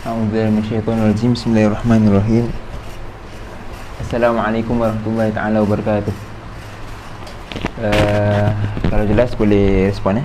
A'udzubillahi minasyaitonir rajim. Bismillahirrahmanirrahim. Assalamualaikum warahmatullahi taala wabarakatuh. Kalau jelas boleh respon.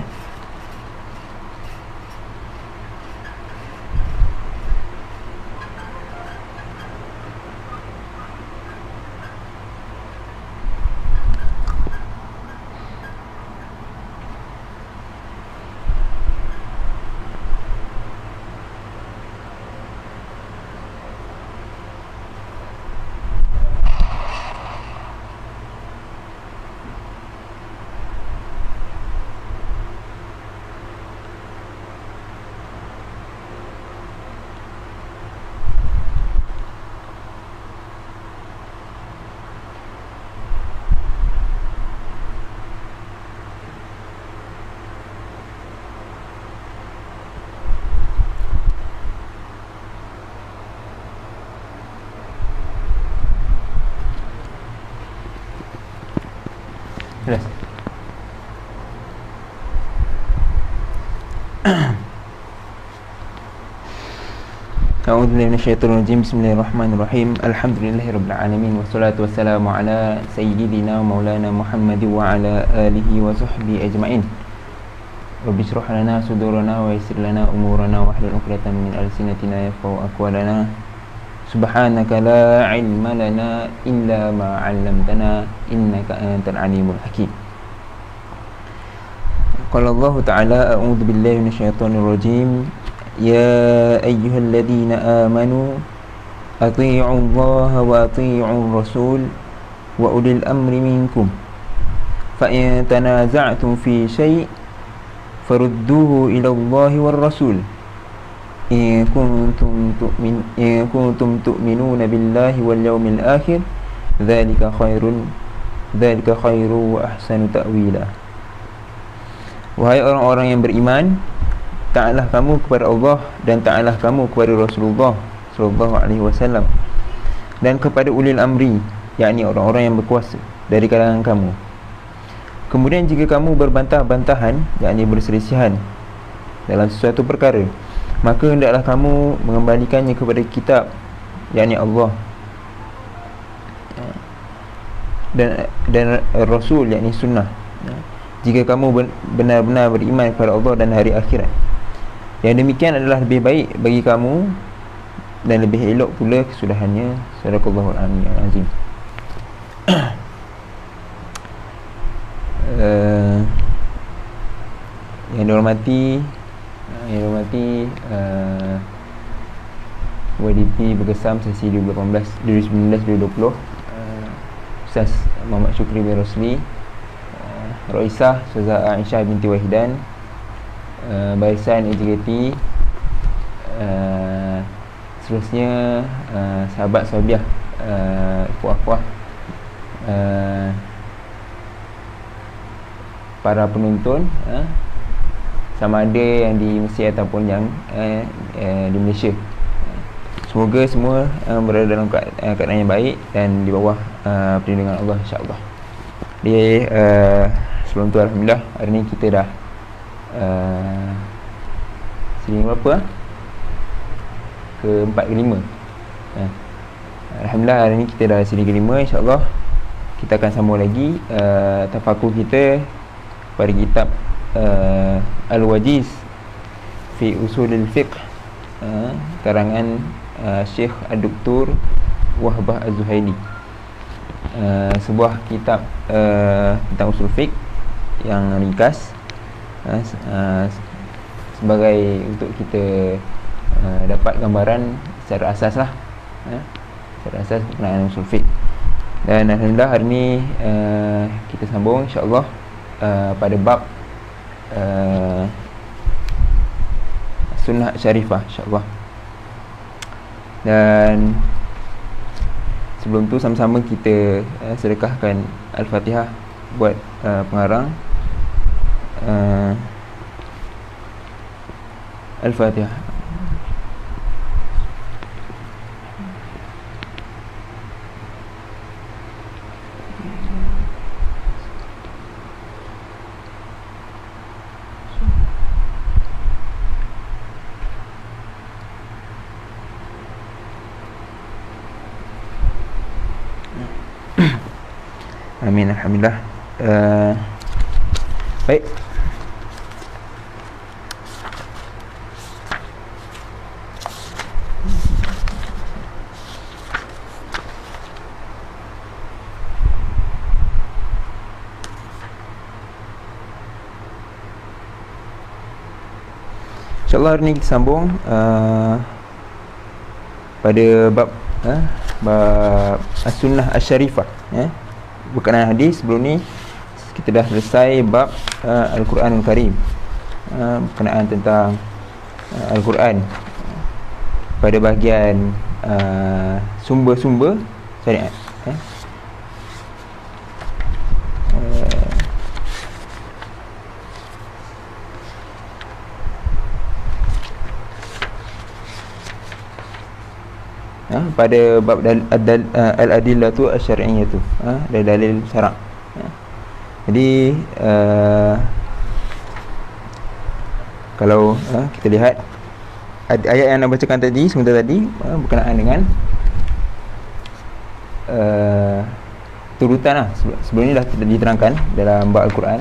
Jelas. A'udzubillahi minasyaitonir rajim. Bismillahirrahmanirrahim. Alhamdulillahirabbil alamin wassalatu wassalamu ala sayyidina maulana Muhammad wa ala alihi wa sahbihi ajma'in. Rabbi shrah lana sudurana wa yassir lana umurana wahlul 'uqdatam min alsinatina yafqahu aqwalana. Subhanaka la ilma lana illa ma 'allamtana innaka antal alimul hakim. Qala Allah Ta'ala a'udzu billahi minasyaitonir rajim. Ya ayyuhalladzina amanu athi'u Allah wa athi'ur rasul wa ulil amri minkum fa in tanaza'tum fi syai' farudduhu ila Allah war rasul in kuntum tu'minuna billahi wal yawmil akhir dzalika khairu wa ahsanu ta'wila. Wahai orang-orang yang beriman, taatlah kamu kepada Allah dan taatlah kamu kepada Rasulullah sallallahu alaihi wasallam dan kepada ulil amri, yakni orang-orang yang berkuasa dari kalangan kamu. Kemudian jika kamu berbantah-bantahan, yakni berselisihan dalam sesuatu perkara, maka hendaklah kamu mengembalikannya kepada kitab, yakni Allah, dan Rasul, yakni sunnah, jika kamu benar-benar beriman kepada Allah dan hari akhirat. Yang demikian adalah lebih baik bagi kamu dan lebih elok pula kesudahannya. Sadaqallahul azim. Yang dihormati YDP Berkesam sesi 2019-2020, Ustaz Muhammad Syukri bin Rosli, Raisah Ustazah Aisyah binti Wahidan, Barisan EJKT, seterusnya sahabat sahabiah, puah-puah, para penonton, sama ada yang di Mesir ataupun yang di Malaysia. Semoga semua berada dalam keadaan yang baik dan di bawah perlindungan Allah, insya-Allah. Jadi sebelum tu, alhamdulillah, hari ni kita dah sini berapa? Ke-4 ke-5. Alhamdulillah, hari ni kita dah sini ke-5. InsyaAllah kita akan sambung lagi tafakur kita pada kitab Al-Wajiz fi Usulil Fiqh, karangan Syekh Ad-Doktor Wahbah Az-Zuhaili. Sebuah kitab tentang usul fiqh yang ringkas, sebagai untuk kita dapat gambaran secara asas lah, secara asas mengenai usul fiqh. Dan alhamdulillah hari ni kita sambung insya-Allah pada bab sunnah syarifah, insya-Allah. Dan sebelum tu sama-sama kita sedekahkan Al-Fatihah buat pengarang. Al-Fatihah. Amin, alhamdulillah. Baik. InsyaAllah hari ni kita sambung pada bab bab As-Sunnah Asy-Syarifah, berkenaan hadis. Sebelum ni kita dah selesai bab Al-Quranul Karim, berkenaan tentang Al-Quran pada bahagian sumber-sumber syariat. Pada bab al-adillatu asy-syar'iyyah tu, dalil syarak. Jadi kalau kita lihat ayat yang nak bacakan tadi sebentar tadi, berkenaan dengan turutan lah. Sebelum ni dah diterangkan dalam bab Al-Quran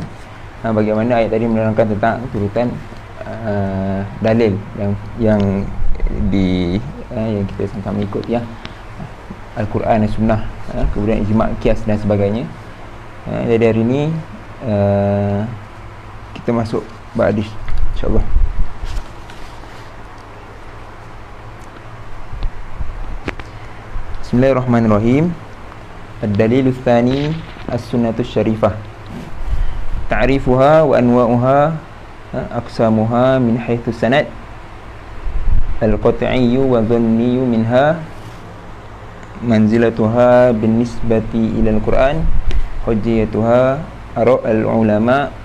bagaimana ayat tadi menerangkan tentang turutan dalil yang yang kita sama-sama ikut, Al-Quran dan Sunnah, kemudian ijma', qiyas dan sebagainya. Jadi hari ini kita masuk bab hadis, insya-Allah. Bismillahirrahmanirrahim. Ad-dalilul tsani as-sunnatusyy syarifah. Ta'rifuha wa anwa'uha, aqsamuha min haitsu sanad, al-qat'iyyu wa dhanniyyu minha, manzilatuha binisbati ila al-Quran, hujjiyatuha ara'al ulama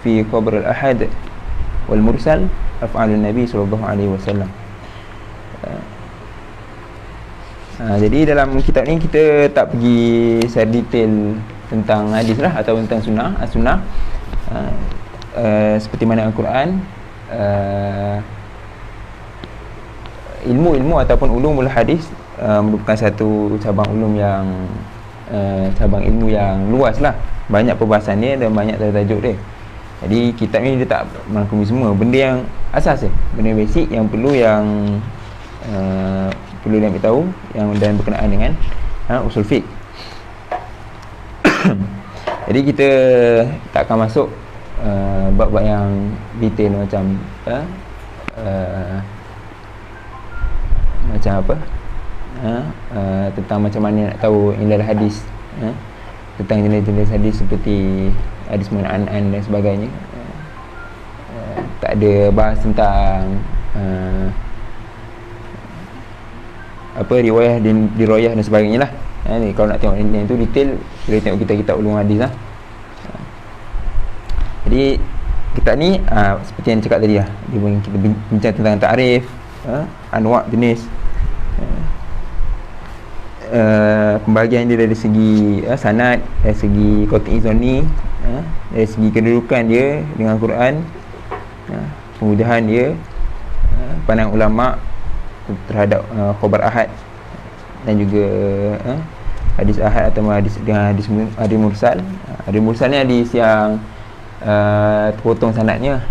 fi qabr al-ahad wal mursal, af'alun nabi sallallahu alaihi wasallam. Jadi dalam kitab ni kita tak pergi secara detail tentang hadis lah, atau tentang sunnah, as-sunnah, seperti mana Al-Quran. Ilmu ataupun ulumul hadis merupakan satu cabang ulum yang cabang ilmu yang luas lah, banyak perbahasan dia dan banyak tajuk dia. Jadi kitab ni dia tak merangkumi semua benda yang asas, benda basic yang perlu diambil tahu, yang dan berkenaan dengan usul fiqh. Jadi kita tak akan masuk bab-bab yang detail macam tentang macam mana nak tahu ilal hadis, tentang jenis-jenis hadis seperti hadis mun'an dan sebagainya. Tak ada bahas tentang riwayah diroyah dan sebagainya lah. Ni kalau nak tengok ini tu detail, boleh tengok kitab ulum hadis lah. Jadi kitab ni seperti yang cakap tadi lah, kita bincang tentang ta'rif, anwa' jenis, pembahagian dia dari segi sanad, dari segi qat'i zanni, dari segi kedudukan dia dengan Quran, pengujahan dia, pandang ulama' terhadap khabar ahad, dan juga hadis ahad atau hadis dengan hadis mursal. Hadis mursal ni hadis yang terpotong sanadnya,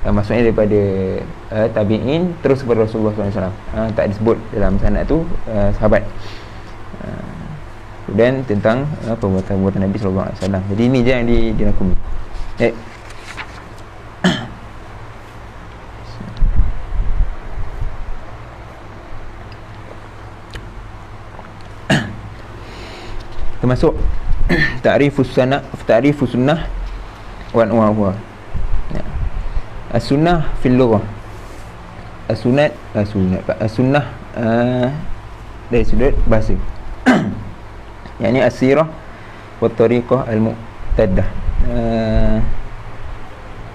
maksudnya daripada tabi'in terus kepada Rasulullah SAW. Tak disebut dalam sanad tu sahabat. Dan tentang perbuatan Nabi SAW. Jadi ini je yang dirangkumi. Termasuk ta'rifus sunnah wa anwa'uha. As-sunnah fil lughah. As-sunnah dari sudut bahasa. Yakni as-sirah wa tariqah al-mu'taddah.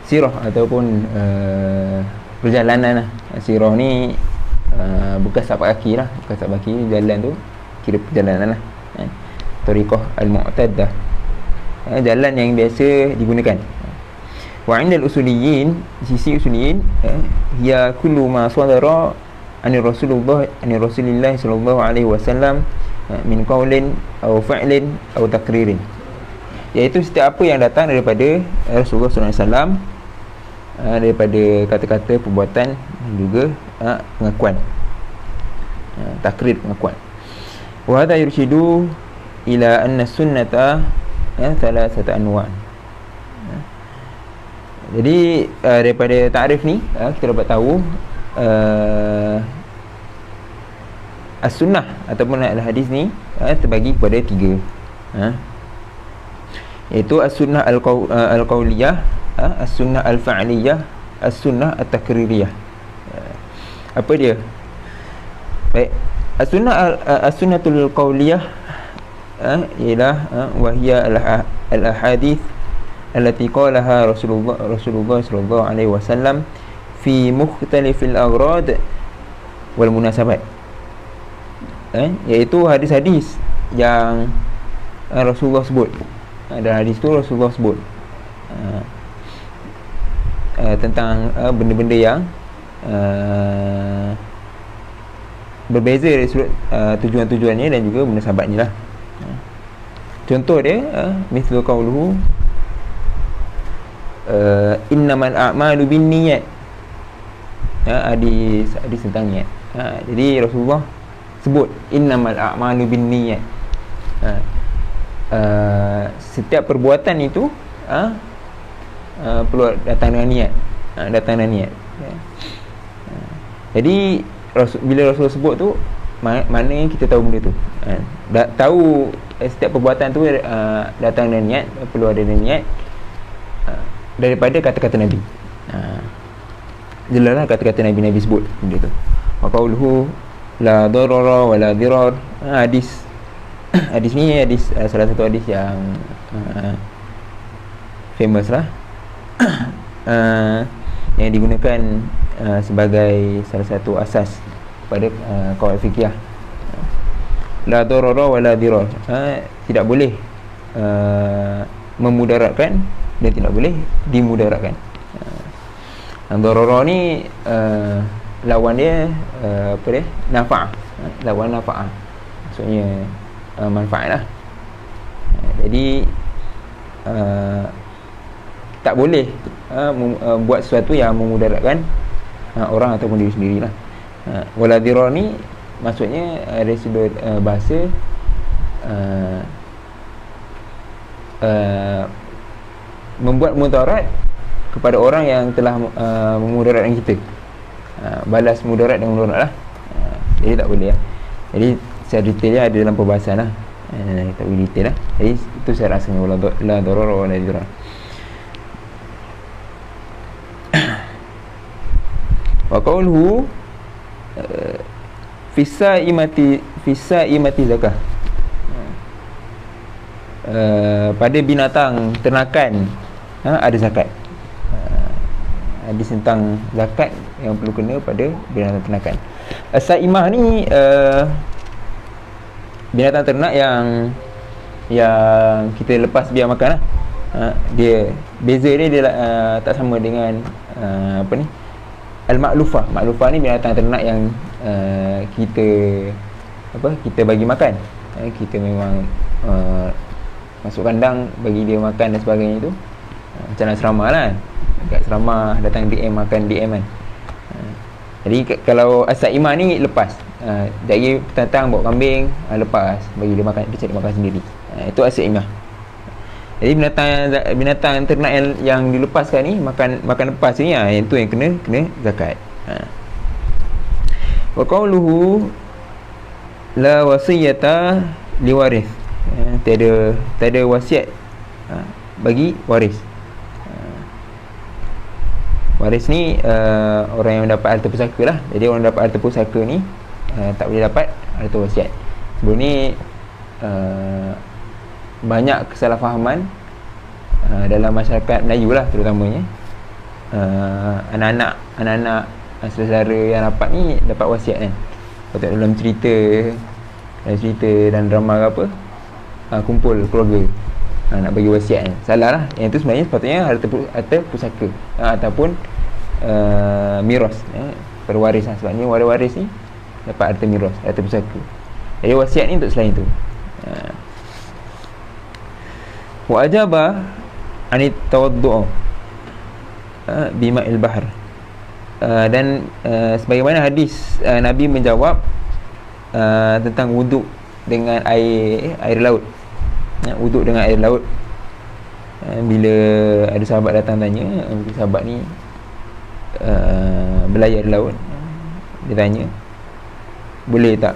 Sirah ataupun perjalanan lah. Sirah ni bekas tapak kaki lah, bekas tapak kaki, jalan tu kira perjalanan lah. Tariqah al-mu'taddah, jalan yang biasa digunakan. Wa 'inda al-usuliyyin, sisi usuliyyin, ya kullu ma sadara anir Rasulillah sallallahu alaihi wasallam min qaulin aw fi'lin aw taqririn. iaitu setiap apa yang datang daripada Rasulullah SAW, daripada kata-kata, perbuatan dan juga pengakuan, takrir, pengakuan. Wa hadha yurshidu ila anna sunnata thalathata anwa'. Jadi daripada takrif ni kita dapat tahu as-sunnah ataupun al-hadis ni terbagi kepada 3, iaitu as-sunnah al-qauliyah, as-sunnah al-fa'liyah, as-sunnah at-takririyah. Apa dia? Baik, as-sunnatul qauliyah ialah wahia al-ahadith allati qalaha Rasulullah sallallahu alaihi wasallam fi mukhtalifil aghrad wal munasabat, iaitu hadis-hadis yang Rasulullah sebut. Dan hadis tu Rasulullah sebut tentang benda-benda yang berbeza dari sudut tujuan-tujuannya dan juga munasabatnya lah. Contoh dia mithlu qauluhu innamal a'malu binniyat, hadis tentang niat. Jadi Rasulullah sebut innamal a'malu binniyat. Setiap perbuatan itu perlu datang dengan niat, jadi bila Rasul sebut tu, maknanya kita tahu benda tu, tahu setiap perbuatan tu datang dengan niat, perlu ada niat daripada kata-kata Nabi. Jelaslah kata-kata Nabi sebut benda tu. Wa qauluhu la darara wa la dirar. Hadis ni salah satu hadis yang famous lah, yang digunakan sebagai salah satu asas pada qawaid fiqhiyah. La darara wa la dirar, tidak boleh memudaratkan dan tidak boleh dimudaratkan. Darara ni lawan dia apa dia? Nafa'ah. Lawan nafa'ah, maksudnya manfaat lah. Jadi tak boleh buat sesuatu yang memudaratkan orang ataupun diri sendiri lah. Wala dirar ni maksudnya dari sudut bahasa membuat mudarat kepada orang yang telah memudaratkan kita, balas mudarat dengan mudarat lah. Jadi tak boleh lah. Jadi secara detailnya ada dalam perbahasan lah, tak boleh detail lah. Jadi itu saya rasanya la darar wa la dirar. Wa qauluhu fisa imati zakah, pada binatang ternakan ada zakat. Hadis tentang zakat yang perlu kena pada binatang ternakan. As-saimah ni binatang ternak yang kita lepas biar makan lah. Dia beza dia tak sama dengan apa ni, al-ma'lufah. Ma'lufah ni binatang ternak yang kita bagi makan. Kita memang masuk kandang, bagi dia makan dan sebagainya tu. Macam asrama lah, kat asrama datang DM, makan DM kan. Jadi kalau as-saimah ni lepas, dari petang bawa kambing, lepas bagi dia makan, dia cari makan sendiri. Itu as-saimah. Jadi binatang ternak yang dilepaskan ni, makan lepas ni, itu yang kena zakat. Wa qauluhu la wasiyata liwaris, tiada wasiat bagi waris. Waris ni orang yang mendapat harta pusaka lah. Jadi orang yang dapat harta pusaka ni tak boleh dapat harta wasiat. Sebelum ni banyak kesalahfahaman dalam masyarakat Melayu lah terutamanya. Anak-anak saudara yang dapat ni dapat wasiat kan. Kalau tak dalam cerita dan drama ke apa, kumpul keluarga nak bagi wasiat kan. Salah lah. Yang tu sebenarnya sepatutnya harta pusaka ataupun miras, perwaris lah. Sebabnya waris ni dapat harta miras, harta pusaka. Jadi wasiat ni untuk selain tu. Wa ajaba anit tawaddu' bima'il bahr. Dan sebagaimana hadis Nabi menjawab tentang wuduk dengan air laut. Wuduk dengan air laut. Bila ada sahabat datang tanya, sahabat ni berlayar di laut, dia tanya, boleh tak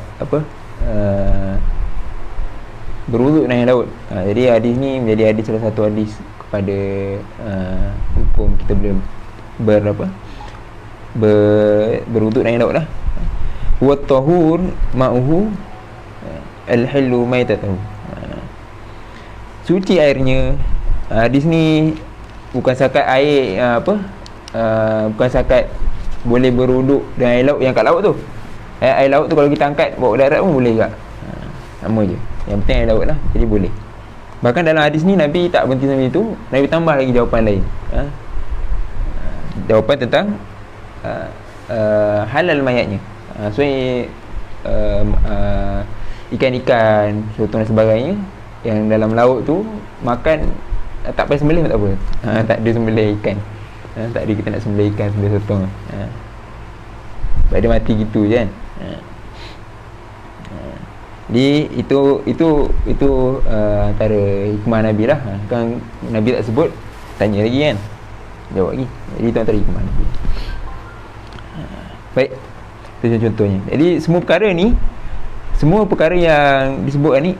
berwuduk dengan laut. Jadi hadis ni menjadi hadis salah satu hadis kepada hukum kita boleh berwuduk dengan laut lah. Wa tahur ma'uhu al-hillu maitatuhu. Suci airnya. Hadis ni bukan sakat air bukan sakat boleh berwuduk dengan air laut yang kat laut tu. Air laut tu kalau kita angkat bawa darat pun boleh juga. Sama je. Yang penting air laut lah. Jadi boleh. Bahkan dalam hadis ni Nabi tak berhenti sampai itu, Nabi tambah lagi jawapan lain. Jawapan tentang halal mayatnya. So ikan-ikan, sotong dan sebagainya yang dalam laut tu makan, tak payah sembelih pun tak apa. Tak ada sembelih ikan. Tak ada kita nak sembelih ikan, sembelih sotong. Sebab dia mati gitu je kan. Jadi itu antara hikmah Nabi lah. Kan Nabi tak sebut, tanya lagi kan, jawab lagi. Jadi itu antara hikmah Nabi. Baik, itu contohnya. Jadi semua perkara yang disebutkan ni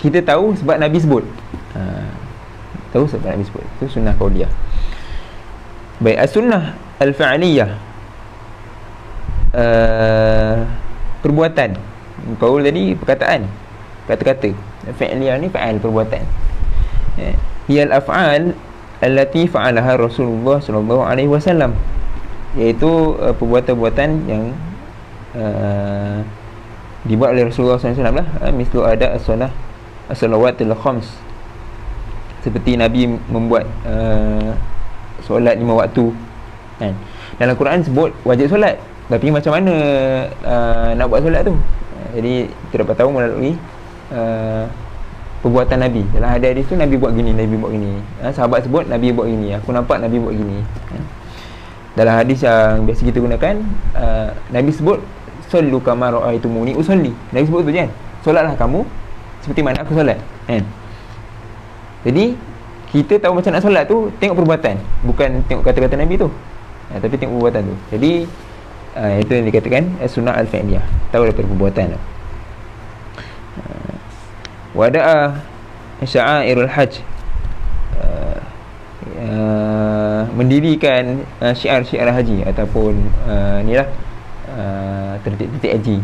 kita tahu sebab Nabi sebut. Tahu sebab Nabi sebut. Itu sunnah qauliyah. Baik, as-sunnah al-fa'liyah, perbuatan. Qaul tadi perkataan, kata-kata. Fa'liyah ni fa'al, perbuatan. Hiya al-af'al allati fa'alaha Rasulullah sallallahu alaihi wasallam, iaitu perbuatan-perbuatan yang dibuat oleh Rasulullah sallallahu alaihi wasallam lah. Mislu ada as-salawatul khams, seperti Nabi membuat solat 5 waktu kan. Dalam Quran sebut wajib solat, tapi macam mana nak buat solat tu? Jadi kita dapat tahu melalui perbuatan Nabi. Dalam hadis tu Nabi buat gini, Nabi buat gini. Sahabat sebut Nabi buat gini, aku nampak Nabi buat gini. Dalam hadis yang biasa kita gunakan, Nabi sebut sallu kama ra'aitumuni usolli. Nabi sebut tu je kan, solatlah kamu seperti mana aku solat kan. Jadi kita tahu macam nak solat tu tengok perbuatan, bukan tengok kata-kata Nabi tu, tapi tengok perbuatan tu. Jadi itu yang dikatakan sunnah al-fi'liyah, tahu daripada perbuatan tu. Wada'a sya'airul hajj, mendirikan syiar-syiar haji ataupun ni lah, tertib-tertib haji.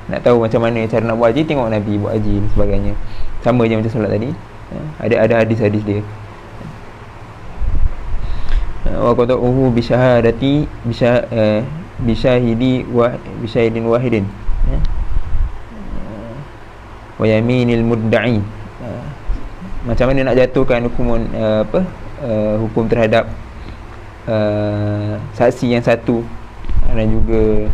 Nak tahu macam mana cara nak buat haji, tengok Nabi buat haji dan sebagainya. Sama je macam solat tadi. Ada hadis-hadis dia. Wa qada'uhu bi syahadati bisyahidin wahidin wa yaminil mudda'i. Macam mana nak jatuhkan hukum terhadap saksi yang satu, dan juga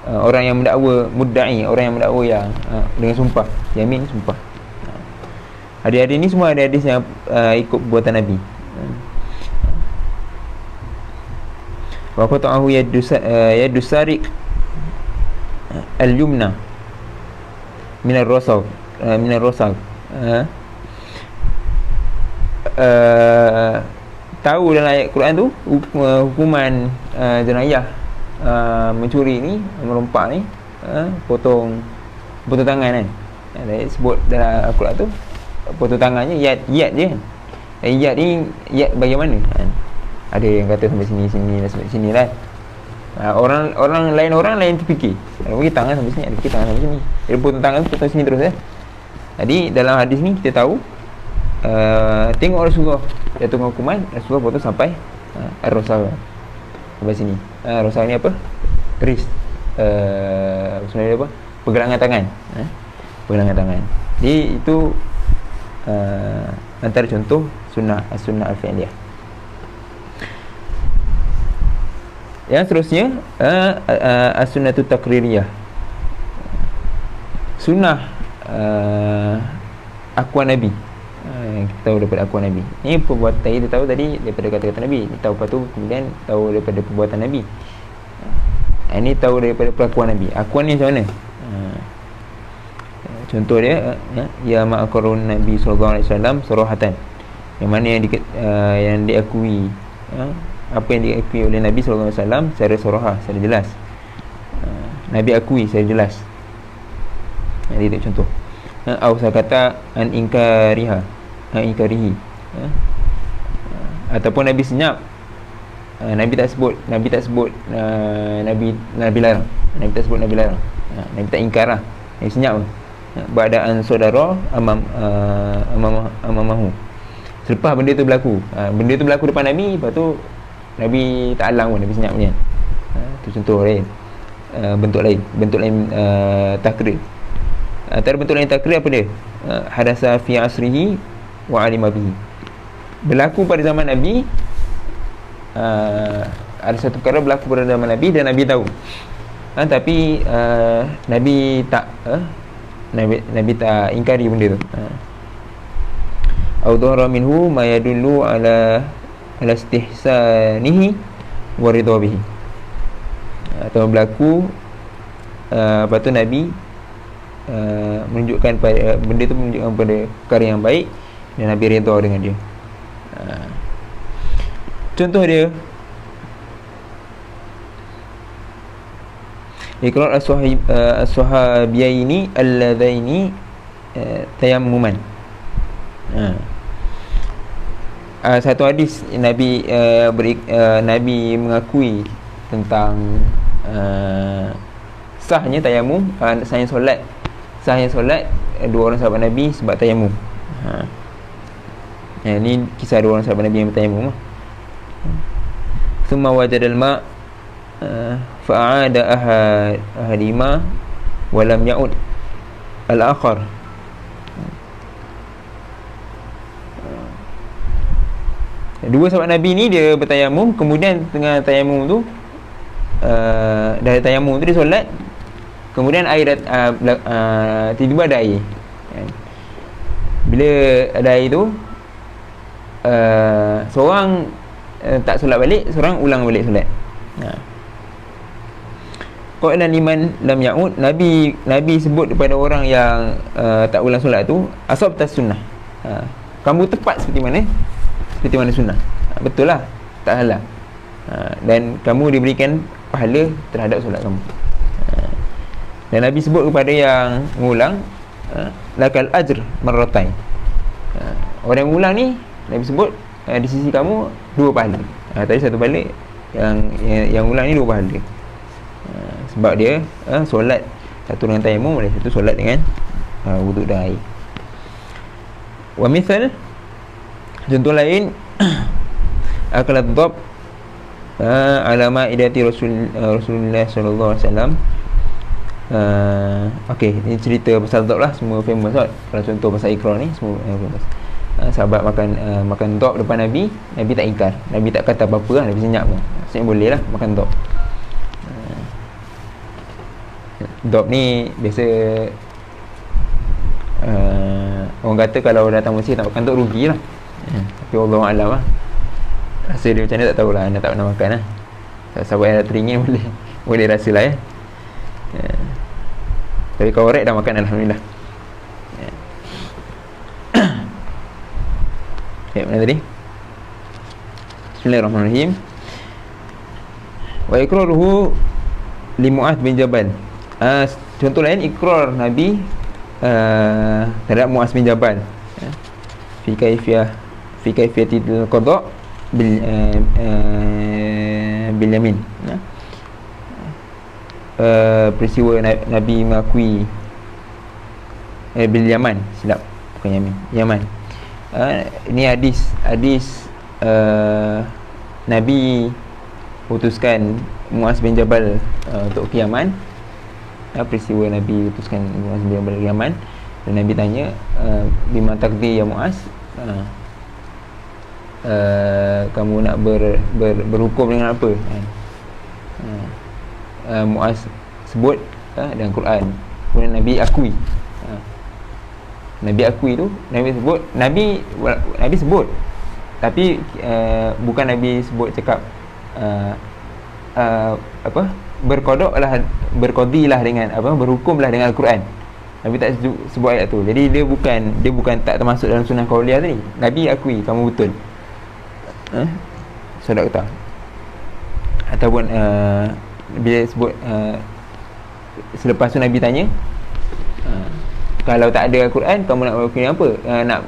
orang yang mendakwa, mudda'i, orang yang mendakwa yang dengan sumpah, yamin sumpah. Hadis-hadis ni semua ada hadis yang ikut perbuatan Nabi. Wa qata'ahu yadusariq al-yumna min ar-rasal tahu dalam ayat Quran tu hukuman jenayah mencuri ni, merompak ni, potong tangan kan. Sebut dalam Al-Quran tu potong tangannya yad je kan. Yad ni yad bagaimana kan? Ada yang kata sampai sini dan sampai sini lah. Orang lain terfikir, kalau bagi tangan sampai sini, ada fikir tangan sampai sini, dia potong tangan tu, potong sini terus kan. Jadi dalam hadis ni kita tahu, tengok Rasulullah jatuhkan hukuman, Rasulullah potong sampai ar-rasal, sampai sini. Rasal ni apa? Keris, sebenarnya apa? Pergelangan tangan. Pergelangan tangan. Jadi itu antara contoh sunnah al-fi'liyah. Yang seterusnya as-sunnatut taqririyah. Sunnah akuan Nabi. Kita tahu daripada akuan Nabi. Ini perbuatan kita tahu tadi daripada kata-kata Nabi. Kita tahu, lepas tu kemudian tahu daripada perbuatan Nabi. Ini tahu daripada perlakuan Nabi. Akuan ni macam mana? Contoh dia, ya ma'akarun Nabi sallallahu alaihi wasallam surahatan, yang mana yang diakui, apa yang diakui oleh Nabi sallallahu alaihi wasallam secara surahah, secara jelas. Nabi akui secara jelas. Jadi itu contoh. Atau saya kata an inkarihi, ataupun Nabi senyap. Nabi tak sebut Nabi larang. Nabi tak sebut Nabi larang. Nabi tak ingkar lah. Nabi senyap. Ba'da'an saudara amamahu, selepas benda tu berlaku. Benda tu berlaku depan Nabi, lepas tu Nabi tak alang pun, Nabi senyap punya. Itu contoh lain. Bentuk lain takrir. Antara bentuk lain takrir apa dia? Hadasa fi asrihi wa alima bihi, berlaku pada zaman Nabi. Ada satu perkara berlaku pada zaman Nabi dan Nabi tahu, tapi Nabi tak Nabi tak ingkari benda tu. Au dhahara minhu ma yadullu ala istihsanihi wa ridha bihi, atau berlaku lepas tu Nabi menunjukkan pada benda tu, menunjukkan pada perkara yang baik dan Nabi redha dengan dia. Contoh dia, iqrar as-sahabiyaini alladzaini tayammuman. Satu hadis Nabi Nabi mengakui tentang sahnya tayamum, sahnya solat dua orang sahabat Nabi sebab tayamum. Ini kisah dua orang sahabat Nabi yang bertayamum. Thumma wajadal ma' fa'ada ahadima wa lam ya'ud al-akhar. Dua sahabat Nabi ni dia bertayamum, kemudian tengah tayamum tu dari tayamum tu dia solat, kemudian air tiba-tiba ada air. Bila ada air tu, seorang tak solat balik, seorang ulang balik solat. Qala liman lam ya'ud, Nabi sebut kepada orang yang tak ulang solat tu, asabta sunnah, kamu tepat seperti mana sunnah. Betul lah, tak salah. Dan kamu diberikan pahala terhadap solat kamu. Dan Nabi sebut kepada yang mengulang, lakal ajr marratain. Orang yang mengulang ni Nabi sebut di sisi kamu dua pahala. Tadi satu pahala, yang ulang ni dua pahala. Sebab dia solat satu dengan tayamum, satu solat dengan wuduk dan air. Wa mithal, contoh lain, akalat dhab ala ma'idati Rasulullah sallallahu alaihi wasallam. Okey, ini cerita pasal dhab lah, semua famous kan. Kalau contoh pasal ikrar ni semua famous. Sahabat makan dhab depan Nabi, Nabi tak ingkar, Nabi tak kata apa-apa lah, Nabi senyap pun. Maksudnya boleh lah makan dhab. Dhab ni biasa orang kata kalau datang Mesir tak makan dhab rugi lah. Tapi Allah Alam lah, rasa dia macam ni tak tahulah, anda tak pernah makan lah. Sahabat yang dah teringin boleh rasa lah ya. Tapi kalau korek dah makan, Alhamdulillah. Mana tadi? Bismillahirrahmanirrahim. Wa iqraruhu li Mu'adz bin Jabal. Contoh lain ikrar Nabi terhadap Mu'adz bin Jabal fi kaifiyatil qada bil yamin. Peristiwa Nabi mengakui bil Yaman, silap, bukan Yamin, Yaman. Ini hadis Nabi utuskan Mu'adz bin Jabal untuk ke Yaman. Peristiwa Nabi utuskan Mu'adz bin Jabal ke Yaman, dan Nabi tanya, bima taqdi ya Mu'adz, kamu nak berhukum dengan apa? Mu'adz sebut dalam Quran, kemudian Nabi akui. Nabi akui tu, Nabi sebut, Nabi sebut, tapi bukan Nabi sebut cakap apa, berqadilah dengan apa, berhukumlah dengan Al-Quran. Nabi tak sebut ayat tu. Jadi dia bukan tak termasuk dalam sunnah qauliyah tadi. Nabi akui kamu betul. Saudara kata. Ataupun bila sebut selepas tu Nabi tanya, kalau tak ada Al-Quran kamu nak berhukum dengan apa? Nak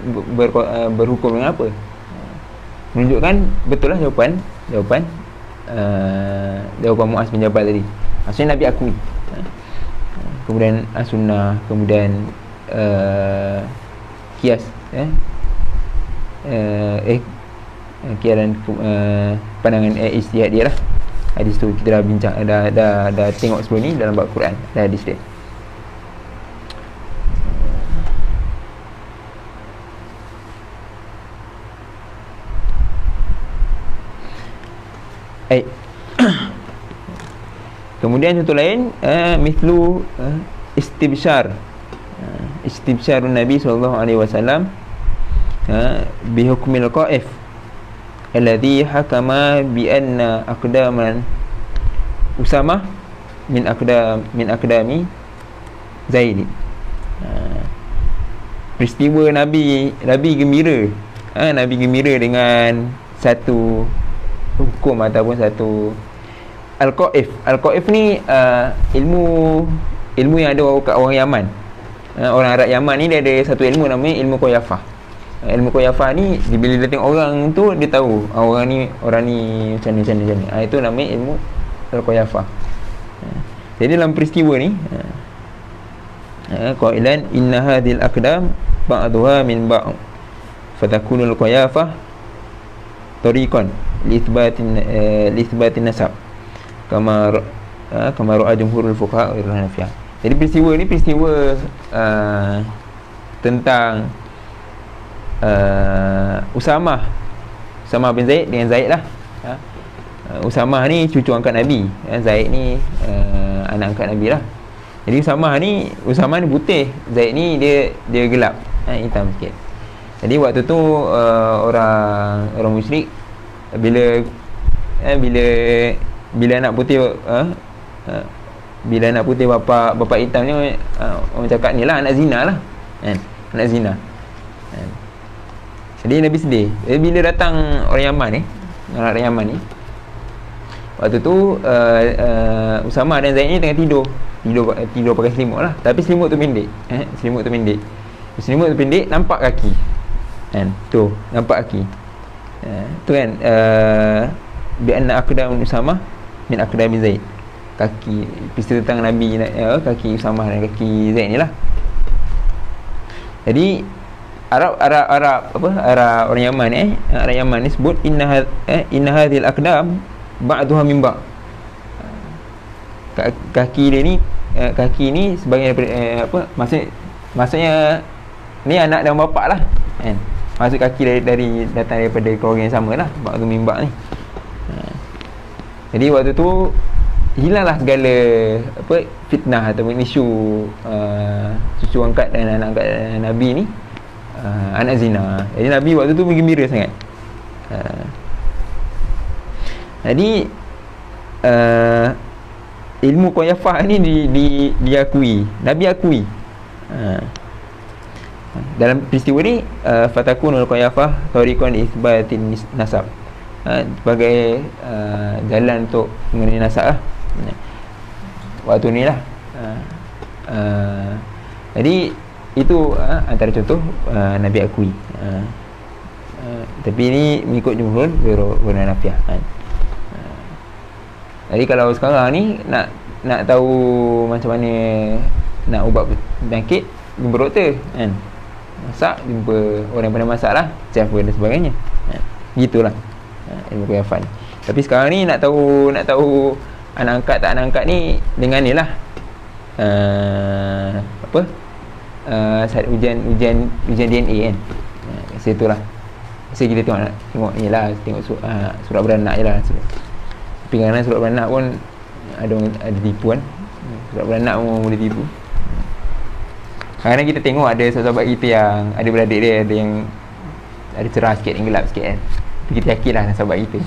berhukum dengan apa? Menunjukkan betul lah jawapan Muaz bin Jabal tadi. Maksudnya Nabi akui. Kemudian sunnah, kemudian kias, kias dan pandangan ijtihad dia lah. Hadis tu kita dah bincang, dah tengok sebelum ni dalam bab Quran, dah hadis dia. Kemudian contoh lain, mithlu istibsyarun Nabi SAW bi hukmil qaif alladhi hakama bi anna aqdaman Usamah min aqdami Zaid. Peristiwa Nabi gembira, Nabi gembira dengan satu hukum ataupun satu Al-Qaif ni ilmu yang ada kat orang Yaman. Orang Arab Yaman ni dia ada satu ilmu namanya ilmu Qayafah. Ilmu Qayafah ni bila dia tengok orang tu dia tahu orang ni macam ni. Itu namanya ilmu Al-Qayafah. Jadi dalam peristiwa ni qailan inna hadhil aqdam ba'daha min ba'd fatakunul Qayafah tariqan li itsbatin nasab kama ra'a jumhurul fuqaha wa Hanafiyah. Jadi peristiwa ni peristiwa tentang Usamah bin Zaid dengan Zaid lah. Usamah ni cucu angkat Nabi, Zaid ni anak angkat Nabi lah. Jadi Usamah ni putih, Zaid ni dia gelap, hitam sikit. Jadi waktu tu orang musyrik bila anak putih bila anak putih bapa hitam ni, orang cakap ni lah anak zina lah, anak zina. Jadi Nabi sedih. Jadi bila datang orang Yaman ni waktu tu Usamah dan Zaid ni tengah tidur pakai selimut lah, tapi selimut tu pendek. Selimut tu pendek nampak kaki, tu nampak kaki. Tu kan bi anna aqdam Usamah min aqdam Zaid. Kaki peristiwa tentang Nabi, kaki Usamah dan kaki Zaid ni lah. Jadi Arab orang Yaman Arab Yaman ni sebut inna hadhil aqdam ba'daha min ba'd. Kaki dia ni sebagai maksudnya ni anak dan bapak lah, kan. Maksud kaki datang daripada keluarga yang sama lah, ba'du min ba'd ni. Jadi waktu tu hilanglah segala fitnah ataupun isu cucu angkat dan anak angkat Nabi ni anak zina. Jadi Nabi waktu tu bergembira sangat. Jadi ilmu Qayafah ni diakui, Nabi akui. Dalam peristiwa ni fatakunul Qayafah tariqan itsbatin nasab, sebagai jalan untuk mengenai nasab lah. Waktu ni lah. Jadi itu antara contoh Nabi akui. Tapi ni mengikut jumhur Hanafiyah, kan. Jadi kalau sekarang ni nak tahu macam mana nak ubat penyakit, jumpa doktor, kan. Masak, jumpa orang yang pandai masak lah, chef dan sebagainya, gitulah ilmu Qayafah ni. Tapi sekarang ni nak tahu anak angkat tak anak angkat ni dengan ni lah, ujian DNA, kan. Situ lah. Saya kita tengok ni lah, tengok surat beranak je lah. Tapi kadang-kadang surat beranak pun ada tipu, kan. Surat beranak pun boleh tipu. Kadang kita tengok ada sahabat kita yang ada beradik dia, ada yang ada cerah sikit, yang gelap sikit kan. Kita yakinlah sahabat kita.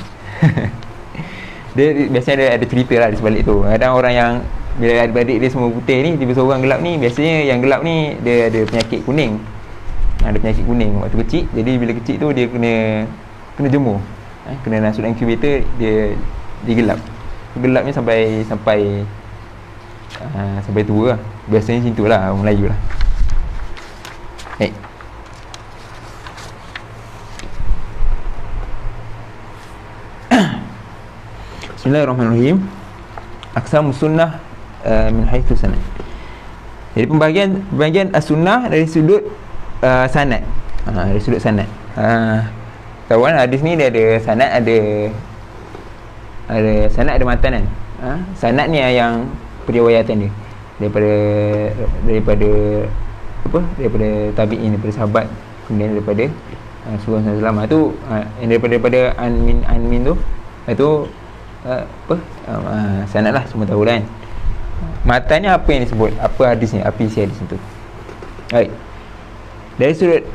Dia biasanya ada cerita lah di sebalik tu. Kadang orang yang bila adik-beradik dia semua putih ni, tiba seorang gelap ni, biasanya yang gelap ni dia ada penyakit kuning. Ada penyakit kuning waktu kecil. Jadi bila kecil tu dia kena jemur. Kena masuk dalam incubator, dia gelap. Gelapnya sampai tua lah. Biasanya macam tu lah orang Melayu lah. Baik. Bismillahirrahmanirrahim. Aqsamus sunnah min haitsu sanad. Jadi pembahagian as-sunnah dari sudut sanad. Dari sudut sanad. Tahu kan hadis ni dia ada sanad, ada sanad, ada matan kan. Sanad ni yang periwayatan dia daripada tabi'in, daripada sahabat, kemudian daripada Rasulullah SAW tu, yang daripada anmin tu itu sanad lah, semua tahu kan. Matanya apa yang disebut, apa hadisnya, apa isi hadis itu. Baik, dari sudut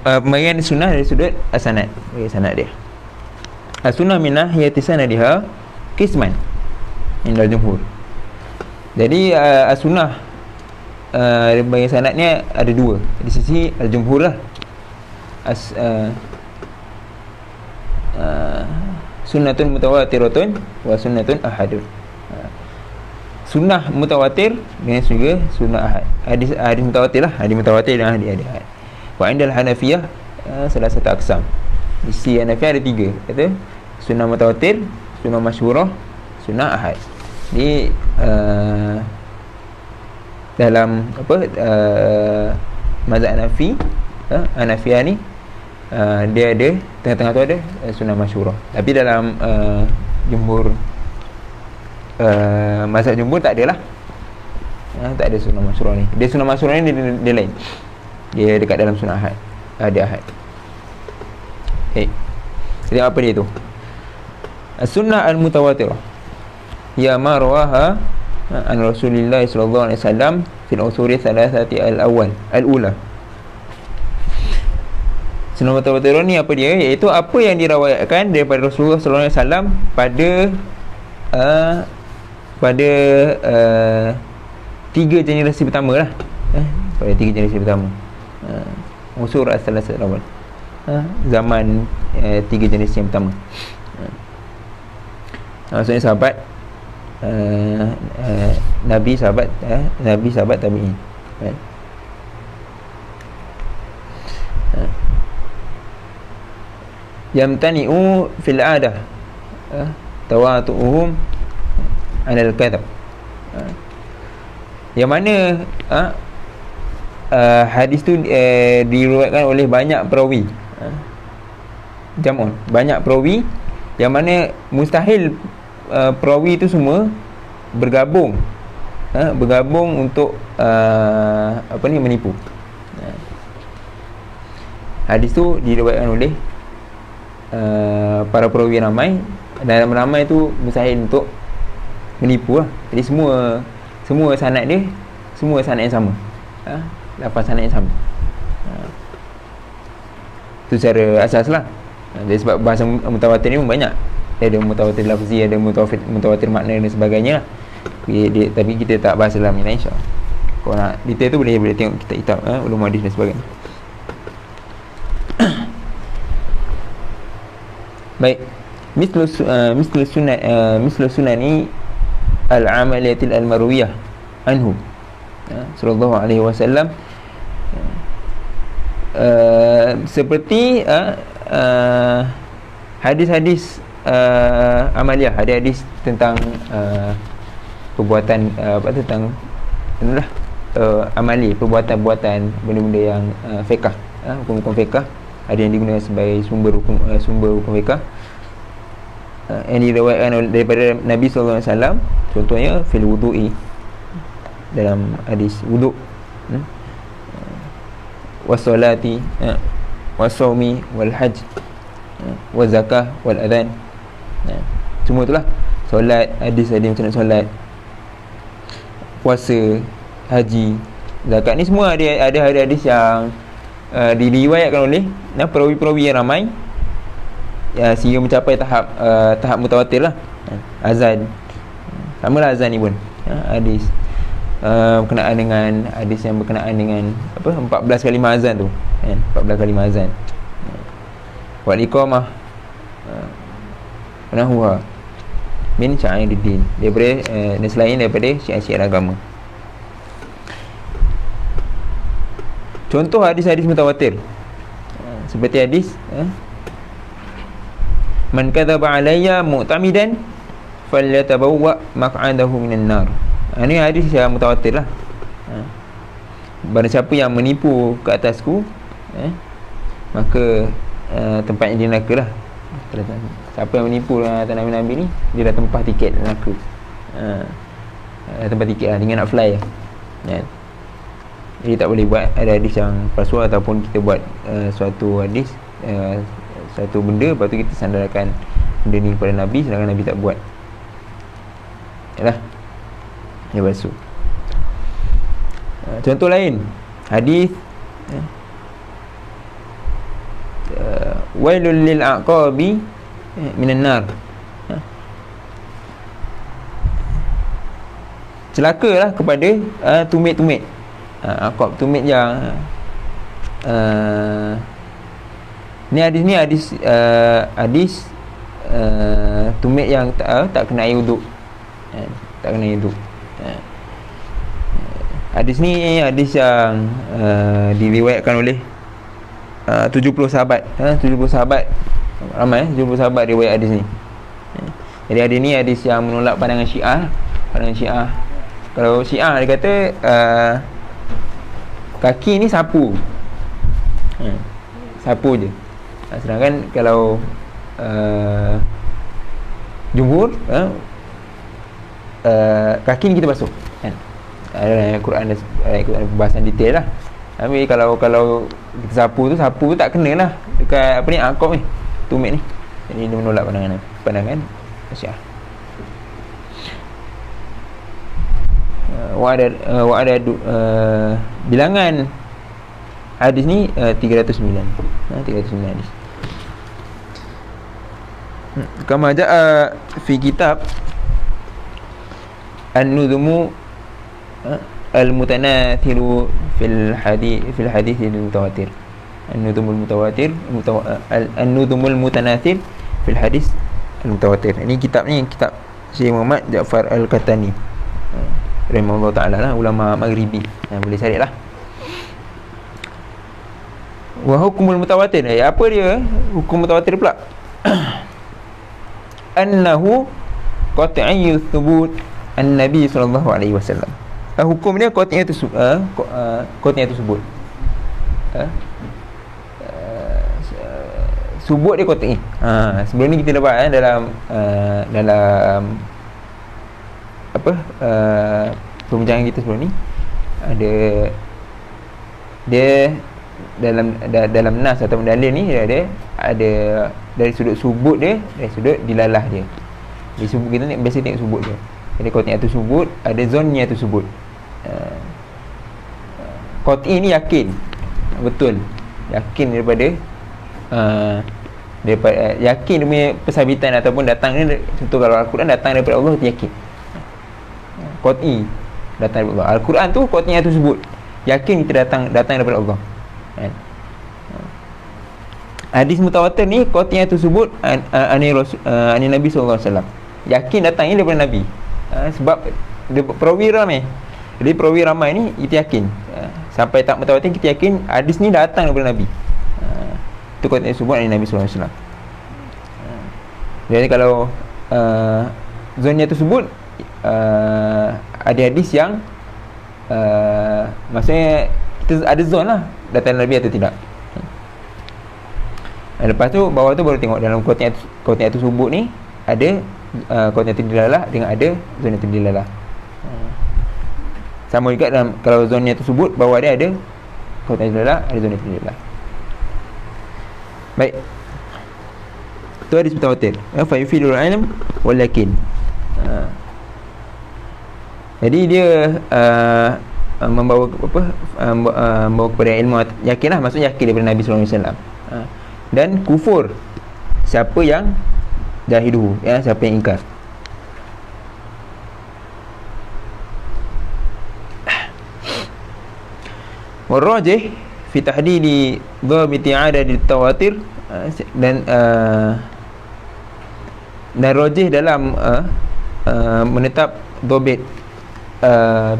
pembagian sunnah dari sudut sanad, sanad dia. Sunnah min nahiyati sanadiha qisman indal jumhur. Jadi sunnah dari bahagian sanadnya ada dua, di sisi al-jumhur lah. Sunnatun mutawatiratun wa sunnatun ahadun. Sunnah mutawatir dengan juga sunnah ahad. Hadis mutawatir lah, hadis mutawatir dan hadis ahad. Wa indal Hanafiyah salah satu aksam. Di sisi Hanafiyah ada tiga, kata sunnah mutawatir, sunnah masyhurah, sunnah ahad. Jadi dalam mazhab Hanafi, Hanafiyah ni dia ada tengah-tengah tu ada sunnah masyhurah. Tapi dalam jumhur mazhab jumhur tak ada lah. Tak ada sunnah masyhurah ni. Dia sunnah masyhurah ni dia lain. Dia dekat dalam sunnah ahad. Ada ahad. Jadi apa dia tu? As-sunnah al-mutawatirah ya ma rawaha an Rasulillah sallallahu alaihi wasallam fil usuri thalathati al-ula. Sunnah mutawatirah ni apa dia? Iaitu apa yang diriwayatkan daripada Rasulullah sallallahu alaihi wasallam pada tiga generasi pertama lah. Pada tiga generasi pertama. Usur as-salasat al-awwal. Zaman tiga generasi yang pertama. Maksudnya sahabat Nabi, sahabat tabi'in. Yamtani'u fil 'adah tawatu'uhum 'ala al-kadhab. Yang mana hadis tu diriwayatkan oleh banyak perawi, jamun, banyak perawi, yang mana mustahil perawi itu semua bergabung untuk menipu. Hadis tu diriwayatkan oleh para perawi ramai, dan ramai tu mustahil untuk menipu lah. Jadi semua sanad dia, semua sanad yang sama, lapan sanad yang sama. Itu secara asas lah. Jadi sebab bahasa mutawatir ni pun banyak. Ada mutawatir lafzi, ada mutawatir makna dan sebagainya lah. Tapi kita tak bahas dalam ni, insyaAllah. Kalau nak detail tu boleh tengok kitab ulum hadis dan sebagainya. Baik, mislu sunani al-amaliyatil al-marwiyah anhu sallallahu alaihi wasallam, seperti hadis-hadis amaliyah, hadis-hadis tentang perbuatan tentang amali, perbuatan-perbuatan, benda-benda yang fiqh, hukum-hukum fiqh, ada yang digunakan sebagai sumber hukum fiqh, yang diriwayatkan daripada Nabi sallallahu alaihi wasallam. Contohnya fil wudu'i, dalam hadis wudu', wassalati, wasaumi, wal hajj, wal zakah, wal adhan. Semua itulah solat, hadis macam nak solat, puasa, haji, Zakat ni semua ada hadis yang diriwayatkan oleh perawi-perawi yang ramai, sehingga mencapai tahap mutawatir lah. Azan, sama lah azan ni pun, hadis berkenaan dengan hadis yang berkenaan dengan 14 kalimah azan tu, 14 kalimah azan, wal iqamah nahwa min sya'iriddin, daripada dan selain daripada syiar-syiar agama. Contoh hadis-hadis mutawatir seperti hadis man kadzaba alayya mu'tamidan falyatabawwa maq'adahu minan nar. Ini hadis yang mutawatir lah. Barang siapa yang menipu ke atasku, maka tempatnya di neraka lah. Siapa yang menipu atas Nabi-Nabi ni, dia dah tempah tiket neraka. Tempah tiket lah, dengan nak fly lah. Jadi tak boleh buat ada hadis yang palsu, ataupun kita buat suatu hadis, satu benda, lepas tu kita sandarkan benda ni kepada Nabi, sedangkan Nabi tak buat. Yalah, dia palsu. Contoh lain, hadis wailul lil aqabi minan nar. Celakalah kepada tumit-tumit. Aqab, tumit yang ni hadis tumit yang tak kena air wuduk, tak kena air wuduk. Hadis ni hadis yang diriwayatkan oleh 70 sahabat. 70 sahabat ramai, 70 sahabat riwayat hadis ni. Jadi hadis ni hadis yang menolak pandangan Syiah. Pandangan Syiah, kalau Syiah dia kata kaki ni sapu, sapu je. Sedangkan kalau jumhur, kaki ni kita basuh, kan? Ada Quran, ada pembahasan detail lah. Tapi kalau kita sapu tu tak kena lah dekat apa ni, aqab ni, tumit ni. Jadi dia menolak pandangan Syiah. Ada bilangan hadis ni 309. 309 hadis. Kama jaa fi kitab An-Nudhumu Al-Mutanathilu fil hadith al-mutawatir. An-Nudhumul mutawatir, An-Nudhumul mutanathil fil hadith al-mutawatir. Ini kitab ni, kitab Syekh Muhammad Ja'far Al-Qahtani rahimahullah ta'ala lah, ulama Maghribi. Boleh cari lah. Wa hukumul mutawatir, apa dia hukum mutawatir pula? Annahu qat'iyyu thubut an-nabi sallallahu alaihi wasallam. Hukum dia qat'iyyu thubut. Subut dia qat'i. Sebelum ni kita dapat dalam perbincangan kita sebelum ni, ada dia dalam nas atau dalil ni, dia ada dari sudut subut dia, dari sudut dilalah dia. Di subut kita ni biasa tengok subut dia. Jadi qat'i tu subut, ada zonnya tu subut. Qat'i ni yakin, betul, yakin daripada yakin dia punya persabitan ataupun datang ni. Contoh kalau Al-Quran datang daripada Allah, dia yakin qat'i datang daripada Allah. Al-Quran tu qat'i tu sebut, yakin kita datang daripada Allah, kan? Hadis mutawatir ni qat'i tu sebut ani Nabi sallallahu alaihi wasallam, yakin datangnya daripada Nabi. Sebab dia perawi ramai. Jadi perawi ramai ni kita yakin, sampai tak mutawatir kita yakin hadis ni datang daripada Nabi. Itu qat'i sebut ani Nabi sallallahu alaihi wasallam. Jadi kalau zonnya tersebut ada hadis yang maksudnya kita ada zon lah datang Nabi atau tidak. Lepas tu bawah tu baru tengok dalam qat'i tu sebut ni ada qat'i tu dilalah dengan ada zon tu dilalah. Sama juga dalam kalau zonnya tu sebut, bawah dia ada qat'i dilalah, ada zon tu dilalah. Baik, itu hadis mutawatir. Fa yufidul ilm walakin. Jadi dia membawa apa membawa kepada ilmu, yakinlah, maksudnya yakin daripada Nabi sallallahu alaihi wasallam. Dan kufur siapa yang jahidu, ya, siapa yang ingkar. Warajih fi tahdidi dhabiti adad at-tawatir, dan rajih dalam menetap dhabit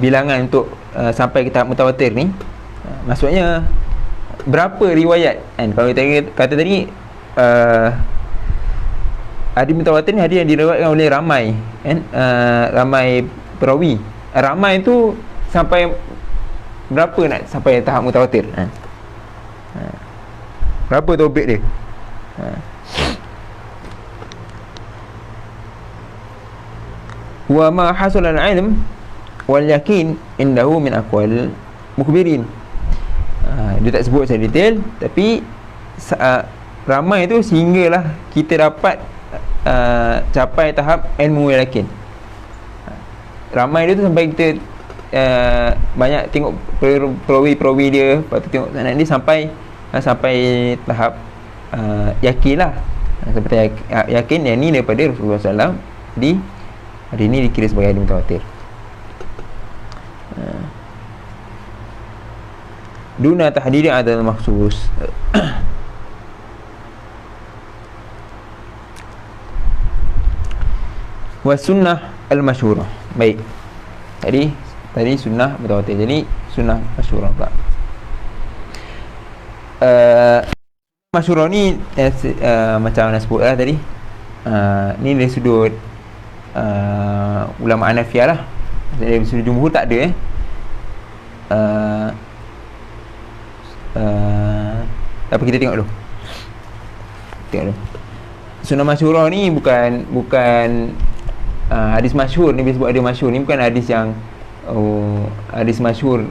bilangan untuk sampai ke tahap mutawatir ni, maksudnya berapa riwayat kan. Kalau kita kata tadi hadis mutawatir ni hadis yang diriwayatkan oleh ramai kan, ramai perawi. Ramai tu sampai berapa nak sampai tahap mutawatir? Berapa topik dia? Wa ma hasala al-ilm wal yakin indahu min aqwal mukhbirin. Dia tak sebut secara detail, tapi ramai tu sehinggalah kita dapat capai tahap ilmu yakin. Ramai dia tu sampai kita banyak tengok perawi-perawi dia, lepas tu tengok sanad dia sampai tahap yakin lah. Seperti yakin yang ni daripada Rasulullah SAW. Jadi hari ni dikira sebagai hadis mutawatir. Duna tahdidi adad makhsus. Wa sunnah al-masyhurah. Baik. Tadi sunnah mutawatir. Jadi sunnah masyhurah pula. Masyhurah ni macam mana sebut lah tadi. Ni dari sudut ulama Hanafiyah lah. Dari sudut jumhur tak ada apa, kita tengok dulu. Sunnah masyhurah ni bukan hadis masyhur ni. Bila sebut ada masyhur ni bukan hadis yang hadis masyhur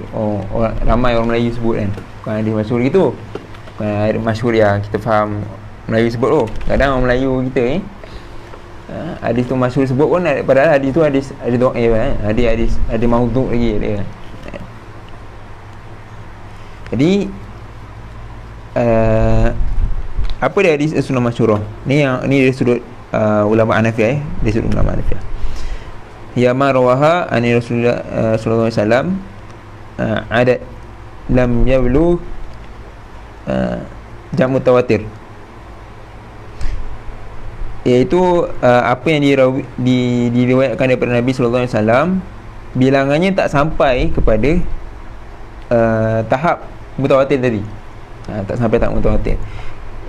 ramai orang Melayu sebut kan. Bukan hadis masyhur gitu. Bukan hadis masyhur yang kita faham Melayu sebut tu. Kadang orang Melayu kita ni hadis tu masyhur sebut pun, padahal hadis tu hadis dhaif kan. Hadis maudhu' lagi dia. Jadi apa dia hadis sunnah masyhurah ni? Ni dari sudut ulama Hanafiyah, dari sudut ulama Hanafiyah. Ya ma rawaha ani Rasulullah sallallahu alaihi wasallam adat lam yablu jam mutawatir, iaitu apa yang diriwayatkan daripada Nabi sallallahu alaihi wasallam bilangannya tak sampai kepada tahap mutawatir tadi. Tak sampai tahap mutawatir.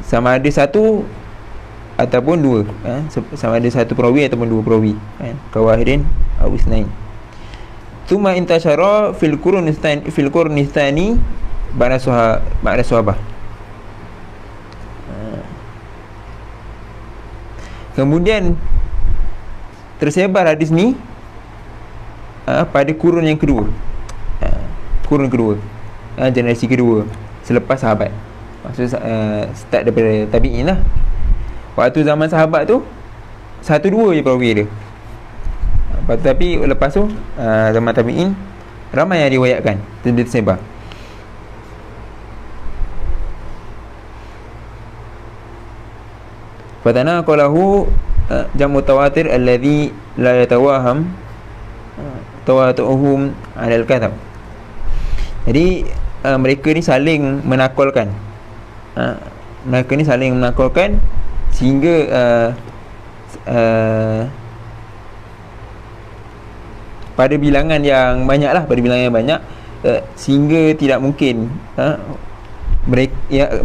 Sama ada satu ataupun dua, sama ada satu perawi ataupun dua perawi, kawahidin aw isnain. Thumma intashara fil qurnistani ba'da sahabah. Kemudian tersebar hadis ni pada kurun yang kedua. Kurun kedua, generasi kedua selepas sahabat. Maksudnya start daripada tabi'in lah. Waktu zaman sahabat tu satu dua je perawi dia. Tapi lepas tu zaman tabi'in ramai yang riwayatkan, tersebar. Fatana qalahu jam mutawatir alladhi la yatawaham tawatuhum 'ala al-kadhab. Jadi mereka ni saling menakulkan. Sehingga pada bilangan yang banyak lah, sehingga tidak mungkin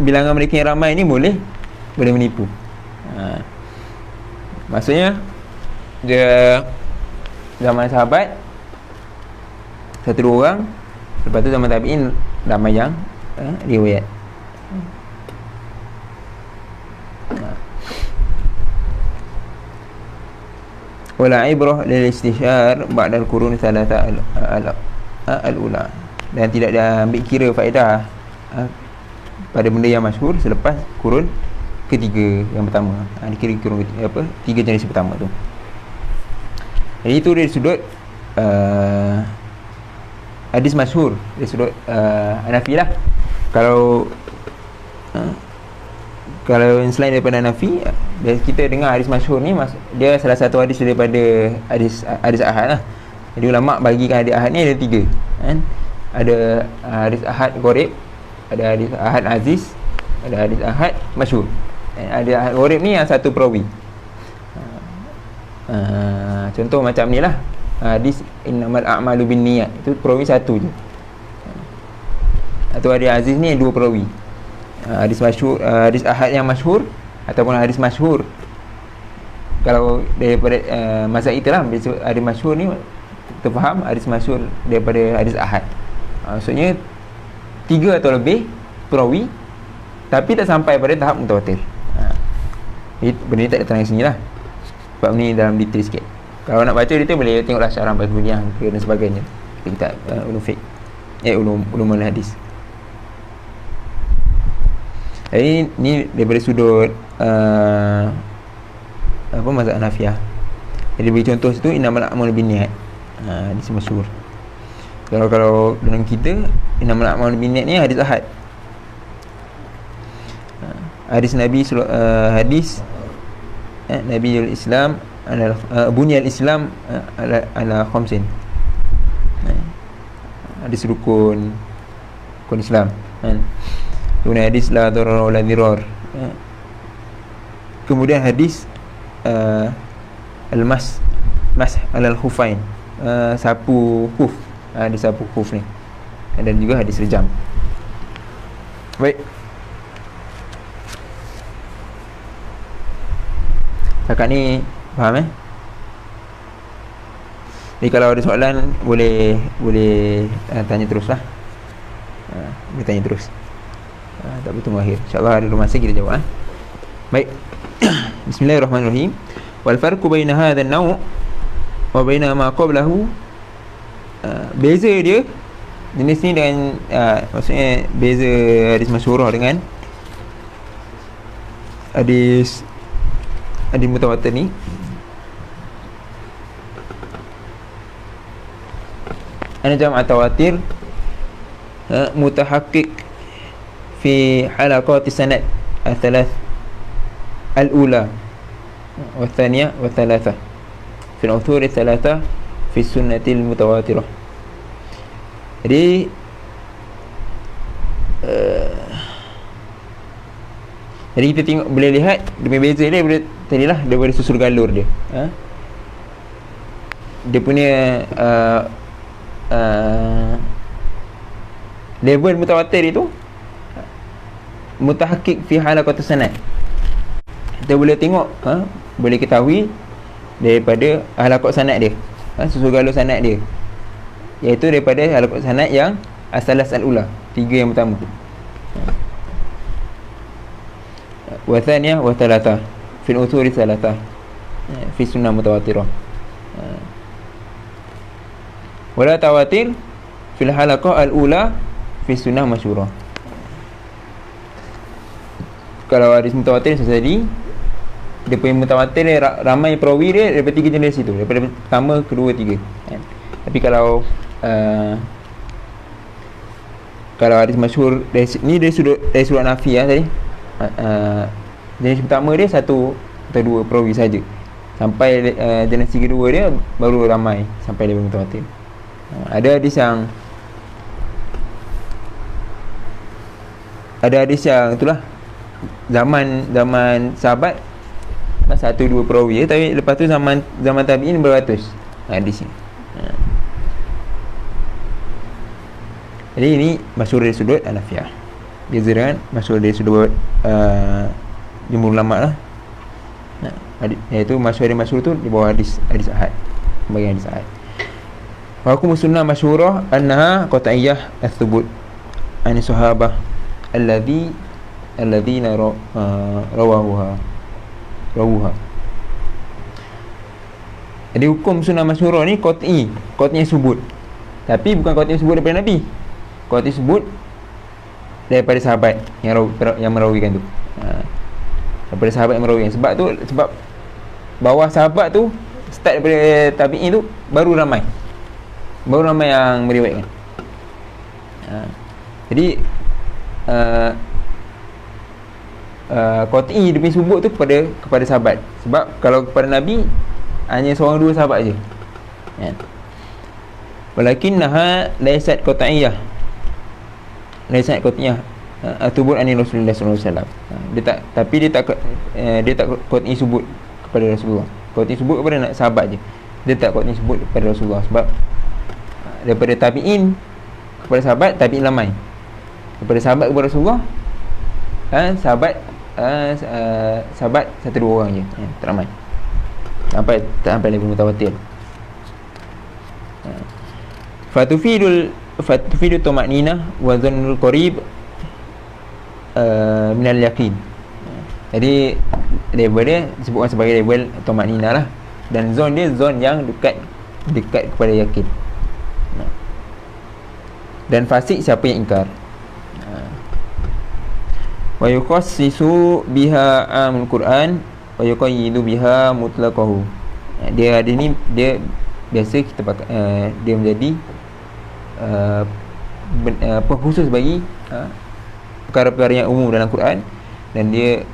bilangan mereka yang ramai ni boleh menipu. Maksudnya dia zaman sahabat satu dua orang, lepas tu zaman tabi'in ramai yang riwayat. Wala ibrah lil istishar ba'da al-qurun thalatha al-ula, dan tidak diambil kira faedah pada benda yang masyhur selepas kurun ketiga yang pertama. Dikira kurun ketiga, tiga generasi pertama tu. Jadi itu dari sudut hadis masyhur dari sudut Hanafi lah. Kalau kalau yang selain daripada Hanafi, kita dengar hadis masyhur ni dia salah satu hadis daripada hadis ahad lah. Jadi ulama bagikan hadis ahad ni ada 3 kan. Ada hadis ahad gharib, ada hadis ahad aziz, ada hadis ahad masyhur. Ada ahad gharib ni yang satu perawi. Contoh macam ni lah, hadis innamal a'malu binniyat, itu perawi satu je. Atau hadis aziz ni 2 perawi. Hadis masyhur, hadis ahad yang masyhur ataupun hadis masyhur, kalau daripada mazhab itulah hadis masyhur ni terfaham hadis masyhur daripada hadis ahad. Maksudnya 3 atau lebih perawi tapi tak sampai pada tahap mutawatir. Benda ni tak ada terang sini lah, sebab ni dalam detail sikit. Kalau nak baca detail boleh tengoklah syarah Bazmuliyah dan sebagainya, kita ulum fiqh, ulumul hadis. Jadi ni daripada sudut mazhab Hanafiah. Jadi beri contoh situ innamal a'malu binniyat. Hadis masyhur. Kalau dalam kita innamal a'malu binniyat ni hadis ahad. Hadis Nabi hadis Nabiul Islam bunyal Islam ala khamsin. Hadis rukun Islam kan. Kemudian hadis la darar wa la dirar. Kemudian hadis al-mas alal khufain, sapu khuf, hadis sapu khuf ni. Dan juga hadis rejam. Baik. Setakat ni faham Jadi kalau ada soalan boleh tanya teruslah. Boleh tanya terus. Tak betul akhir. InsyaAllah ada masa kita jawab. Baik. Bismillahirrahmanirrahim. Wal farqu baina hadha an-naw' wa baina ma qablahu. Beza dia jenis ni dengan maksudnya beza hadis masyhurah dengan hadis mutawatir ni. Ana jam' tawatir mutahaqqiq fi halaqat sanad al-thalath al-ula wa thaniyah wa thalatha fi al-uthur al-thalatha fi sunnatil mutawatirah. Jadi jadi kita tengok, boleh lihat dia beza dia tadilah daripada susul galur dia. Dia punya level mutawatir itu mutahaqqiq fi halaqat sanad. Kita boleh tengok, boleh ketahui daripada halaqat sanad dia, susul galur sanad dia, iaitu daripada halaqat sanad yang as-salas al-ula, 3 yang pertama, wa thaniyah wa thalatha fil uthuri thalatha fi sunnah mutawatirah. Wala tawatir fil halaqah al-ula fi sunnah masyhurah. Kalau hadis mutawatir tadi, dia punya mutawatir dia ramai perawi dia daripada 3 jenis itu, daripada pertama, kedua, 3. Tapi kalau hadis masyhur ni dari sudut Hanafi tadi, jenis pertama dia 1 atau 2 perawi saja. Sampai jenis kedua dia baru ramai sampai level mutawatir. Ada hadis yang itulah zaman sahabat 1-2 perawi, tapi lepas tu zaman tabi'in beratus hadis ni. Jadi ini masyhur dari sudut Hanafiah, beza dengan masyhur dari sudut jumhur ulama lah. Iaitu masyhur tu di bawah hadis ahad, bagian hadis ahad. Wa hukum sunnah masyhurah annaha qat'iyyah ats-tsubut an sahabah alladzina rawuha. Jadi hukum sunnah masyhurah ni qat'i subut. Tapi bukan qat'i subut daripada Nabi. Qat'i subut daripada sahabat yang merawikan tu. Daripada sahabat yang merawikan. Sebab bawah sahabat tu, start daripada tabi'in tu baru ramai yang meriwayatkan. Jadi qat'i dia punya subut tu kepada sahabat. Sebab kalau kepada Nabi hanya seorang dua sahabat je. Walakinnaha laysat qat'iyah. Laysat qat'iyah. Atubut ani Rasulullah sallallahu alaihi wasallam. Dia tak qat'i subut kepada Rasulullah. Qat'i subut kepada sahabat je. Dia tak qat'i subut kepada Rasulullah sebab daripada tabi'in kepada sahabat, tabi'in ramai. Daripada sahabat kepada Rasulullah, sahabat satu dua orang je, tak ramai. Tak sampai level mutawatir. Fatufidu tuma'ninah wa dhannul qarib minal yaqin. Jadi level dia disebutkan sebagai level tuma'ninah lah. Dan zon dia zon yang dekat kepada yakin. Dan fasik siapa yang ingkar. Wa yukhassisu biha amul Quran wa yuqayyidu biha mutlaqahu. Dia ni dia biasa kita pakai, dia menjadi pengkhusus bagi perkara-perkara yang umum dalam Quran, dan dia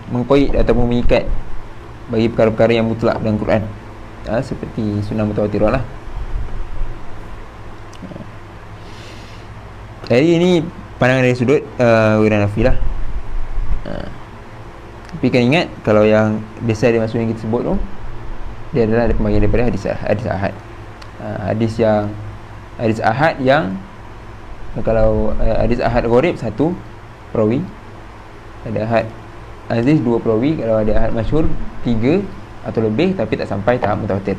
mengqayyid ataupun mengikat bagi perkara-perkara yang mutlak dalam Quran, seperti sunnah mutawatirah lah. Jadi ini pandangan dari sudut Wiran Nafi lah. Tapi kan ingat, kalau yang biasa dia masuk yang kita sebut tu, dia adalah ada pembagian daripada hadis ahad. Hadis ahad yang kalau hadis ahad gharib satu perawi, ada ahad aziz dua perawi, kalau ada ahad masyhur tiga atau lebih tapi tak sampai tahap mutawatir.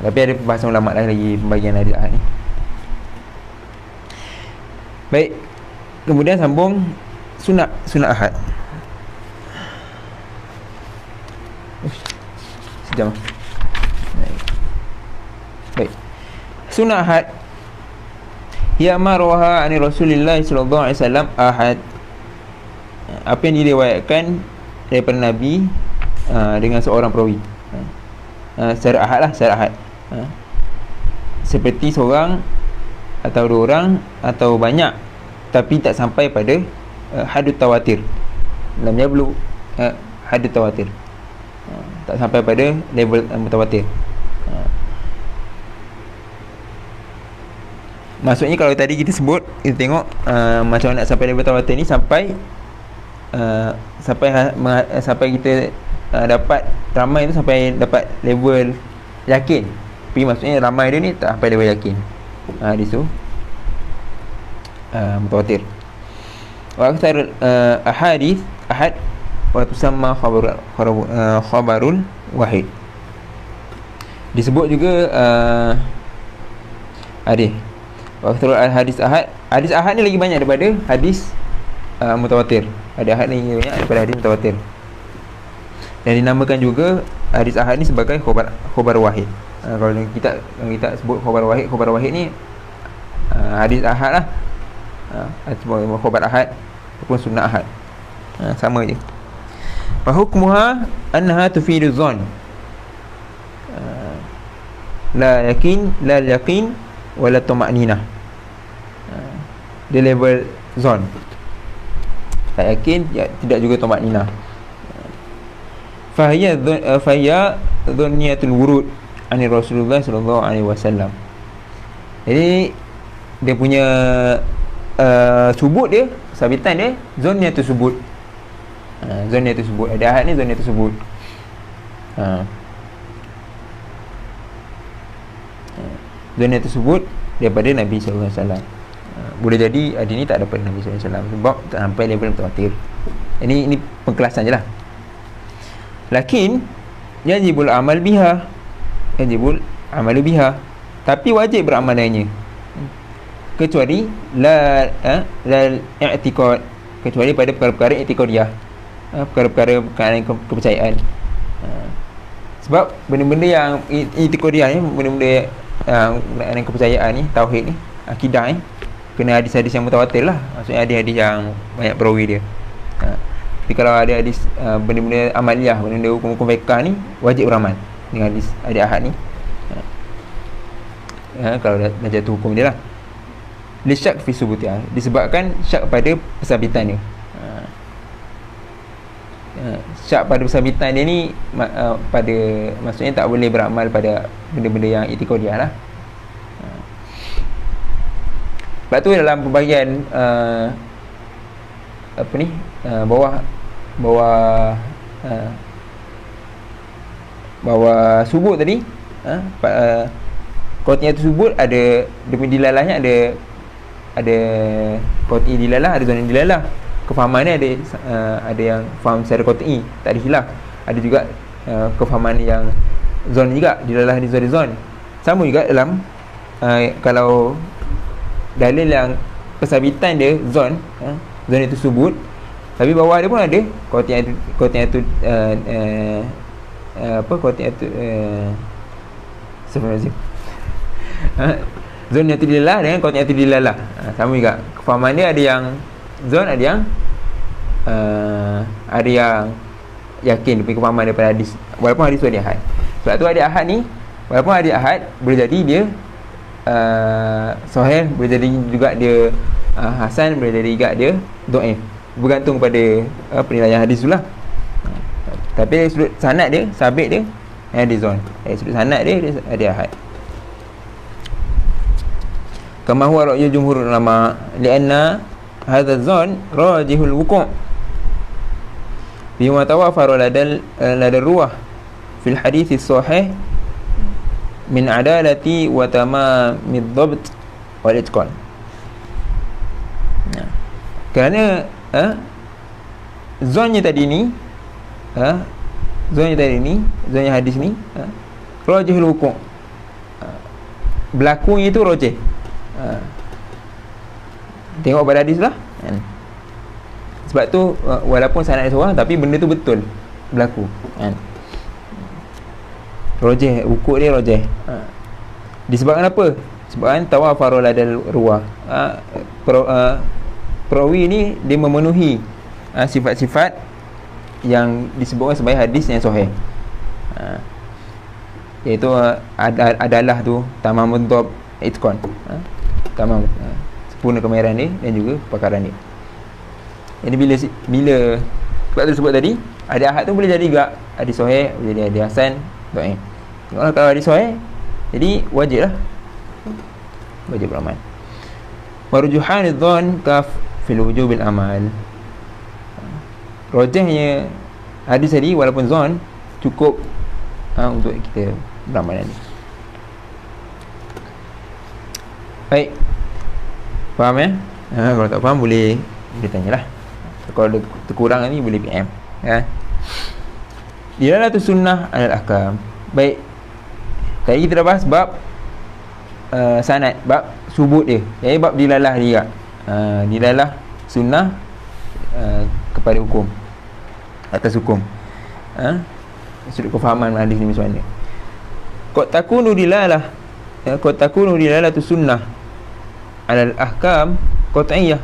Tapi ada pembahasan ulama lagi pembagian hadis ahad ni. Baik, kemudian sambung sunat ahad. Sejam. Baik. Sunat ahad ya marwaha ani Rasulullah sallallahu alaihi wasallam ahad. Apa yang diriwayatkan daripada Nabi dengan seorang perawi. Secara ahad lah, secara ahad. Seperti seorang atau dua orang atau banyak tapi tak sampai pada hadut tawatir. Dalamnya belum hadut tawatir. Tak sampai pada level mutawatir. Maksudnya kalau tadi kita sebut, kita tengok macam mana nak sampai level tawatir ni, sampai kita dapat ramai tu, sampai dapat level yakin. Tapi maksudnya ramai dia ni tak sampai level yakin. Di situ mutawatir. Wa aktsar ahadits ahad wa tusamma khabarul wahid. Disebut juga wa aktsar hadis ahad. Hadis ahad ni lagi banyak daripada hadis mutawatir. Ada ahad ni banyak daripada hadis mutawatir. Dan dinamakan juga hadis ahad ni sebagai khabar wahid. Kalau kita sebut khabar wahid ni hadis ahad lah, khabar ahad ataupun sunnah ahad, sama je. Wa hukmuha annaha tufidu dhann, la yaqin wala tuma'ninah. Dia level zon, tak yakin, tidak juga tuma'ninah. Fahiya dhanniyatul wurud ani Rasulullah sallallahu alaihi wasallam. Jadi dia punya subut dia, sabitan dia zonnya tu subut. Zonnya tu subut. Ada ahad ni zonnya tu subut. Zonnya tu subut daripada Nabi sallallahu alaihi wasallam. Boleh jadi hadis ni tak dapat Nabi sallallahu alaihi wasallam sebab tak sampai level mutawatir. Ini pengkelasan je lah. Lakin yajibul amal biha, tapi wajib beramal dengannya, kecuali la i'tiqad, kecuali pada perkara-perkara i'tiqadiyah, perkara-perkara kepercayaan. Sebab benda-benda yang i'tiqadiyah ni, benda-benda yang kepercayaan ni, tauhid ni, akidah ni, kena hadis-hadis yang mutawatir lah. Maksudnya hadis-hadis yang banyak perawi dia. Tapi kalau ada hadis benda-benda amaliyah, benda-benda hukum-hukum fiqh ni, wajib beramal dengan hadis ahad ni. Kalau dah jatuh hukum dia lah. li syak fi subutiha, disebabkan syak pada persabitan dia. Syak pada persabitan dia ni pada, maksudnya tak boleh beramal pada benda-benda yang i'tiqadiyah lah. Sebab tu dalam pembahagian apa ni, bawah subut tadi, qat'iyah subut ada demi dilalahnya, ada qat'i dilalah, ada zon dilalah. Kefahaman ni ada yang faham secara qat'i, tak ada khilaf. Ada juga kefahaman yang zon juga, dilalah di zon. Sama juga dalam kalau dalil yang persabitan dia zon, zon itu subut, tapi bawah dia pun ada qat'iyah tu apa, qat'iyah tu sebenarnya zon yang dilalah dengan qat'iyah tu dilalah, sama juga. Kefahaman dia ada yang zon, ada yang yakin daripada kefahaman daripada hadis, walaupun hadis tu ada ahad. Sebab tu ada ahad ni, walaupun ada ahad, boleh jadi dia sahih, boleh jadi juga dia hasan, boleh jadi juga dia dhaif, bergantung pada penilaian hadis tu lah. Tapi dari sudut sanad dia, sabit dia ada zon, dari sudut sanad dia ada ahad. Kama huwa ra'yu jumhur ulama lianna hadha zon rajihul wuqu' bima tawafara ladal ruwah fil hadits sahih min adalati wa tamamid dhabt wal itqan. Kerana zonnya tadi ni, zonnya hadis ni rajihul wuqu', berlakunya itu rajih. Tengok pada hadis lah kan? Sebab tu walaupun sanad seorang, tapi benda tu betul berlaku kan? Rajih, wuqu' dia rajih. Disebabkan apa? Disebabkan tawafarul ladal ruwah, perawi ni dia memenuhi sifat-sifat yang disebutkan sebagai hadis yang sahih, iaitu adalah tu tamamud dhab itqan, tamam, sempurna kemahiran dia dan juga kepakaran dia. Jadi bila sebab tu sebut tadi ada ahad tu boleh jadi juga hadis sahih, boleh jadi hadis hasan, dhaif. Kalau hadis sahih, jadi wajib beramal. Warujuhan dzan kaf fil wujubil amal. Rajihnya hadis tadi walaupun zon cukup untuk kita beramal ni. Baik, faham ya? Kalau tak faham boleh tanyalah. Kalau ada terkurang ni boleh PM ya. Dilalah tu sunnah alal ahkam. Baik, tadi kita dah bahas bab sanad, bab subut dia. Jadi bab dilalah dia, dilalah sunnah kepada hukum, atas hukum, sudut kefahaman hadis ni macam mana. Qad takunu dilalah tu sunnah alal ahkam qat'iyah.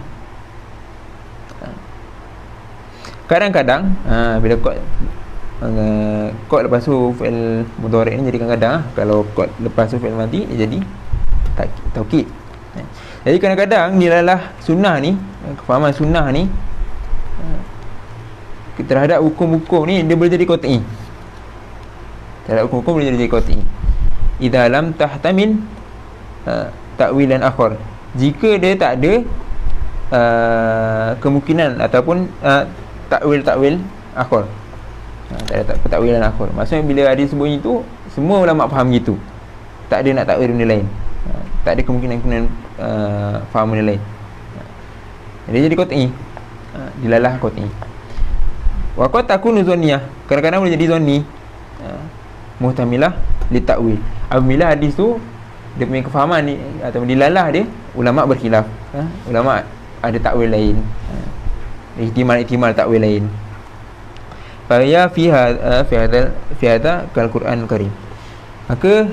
Kadang-kadang bila qad lepas tu fi'il mudhari' ni jadi kadang-kadang kalau qad lepas tu fi'il madhi dia jadi taukid. Jadi kadang-kadang dilalah sunnah ni, kefahaman sunnah ni terhadap hukum-hukum ni dia boleh jadi qat'i. Terhadap hukum-hukum boleh jadi qat'i idza lam tahtamil ta'wilan akhar, jika dia tak ada kemungkinan ataupun takwil akhar, tak ada takwilan akhar. Maksudnya bila ada sebut itu, semua ulama faham gitu, tak ada nak takwil benda lain, tak ada kemungkinan faham benda lain. Dia jadi qat'i, dilalah qat'i. Wa qad takunu zanniyah, kadang-kadang boleh jadi zanni, muhtamilah li takwil. Apabila hadis tu dia punya kefahaman ni atau dilalah dia, ulama berkhilaf, ulama ada takwil lain, ihtimal takwil lain. Fa ya fi hadha kal Quran Karim. Maka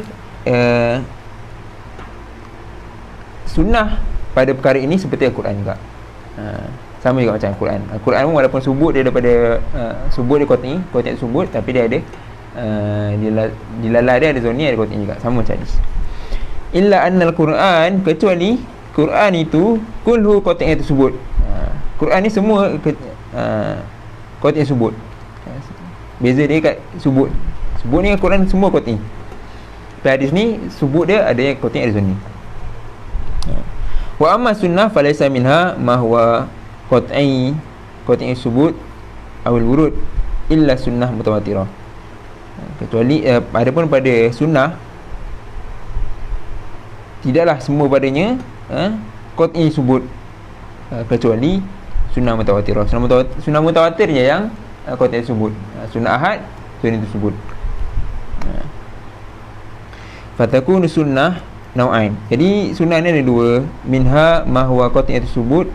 sunnah pada perkara ini seperti Al-Quran juga, sama juga macam Al-Quran. Al-Quran pun walaupun subut dia daripada subut dia qat'i subut, tapi dia ada dilalah dia ada zonni, ada qat'i juga, sama macam hadis. Illa anna al-Quran, kecuali Quran itu kulhu qat'i tersebut. Quran ni semua qat'i sebut. Beza dia kat sebut. Sebut ni Quran semua qat'i. Tapi hadis ni sebut dia ada yang qat'i, ada sunni. Wa amma sunnah falaysa minha ma huwa qat'i sebut awal wurud illa sunnah mutawatirah. Kecuali adapun pada sunnah tidaklah semua padanya qat'i sebut, kecuali sunnah mutawatirah. Sunnah mutawatir je yang qat'i sebut. Sunnah ahad sunni tersebut. Fatakunu sunnah nau'ain. Jadi sunnah ni ada dua, minha ma huwa qat'i tersebut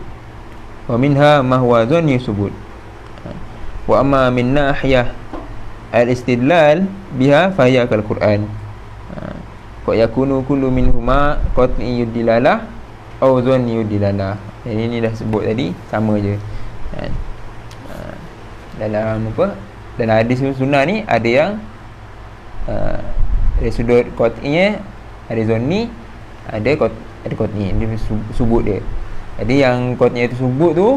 wa minha ma huwa dhanni sebut. Wa amma min nahiyah al-istidlal biha fa hiya kal Quran. Fa yakunu kullu minhuma qat'i dilalah aw dhanni dilalah. Jadi ini dah sebut tadi, sama je. Dalam apa? Dalam hadis sunnah ni ada yang dari sudut qat'inya, ada dhanni, ada qat'i. Dia sebut dia. Jadi yang qat'i itu sebut tu,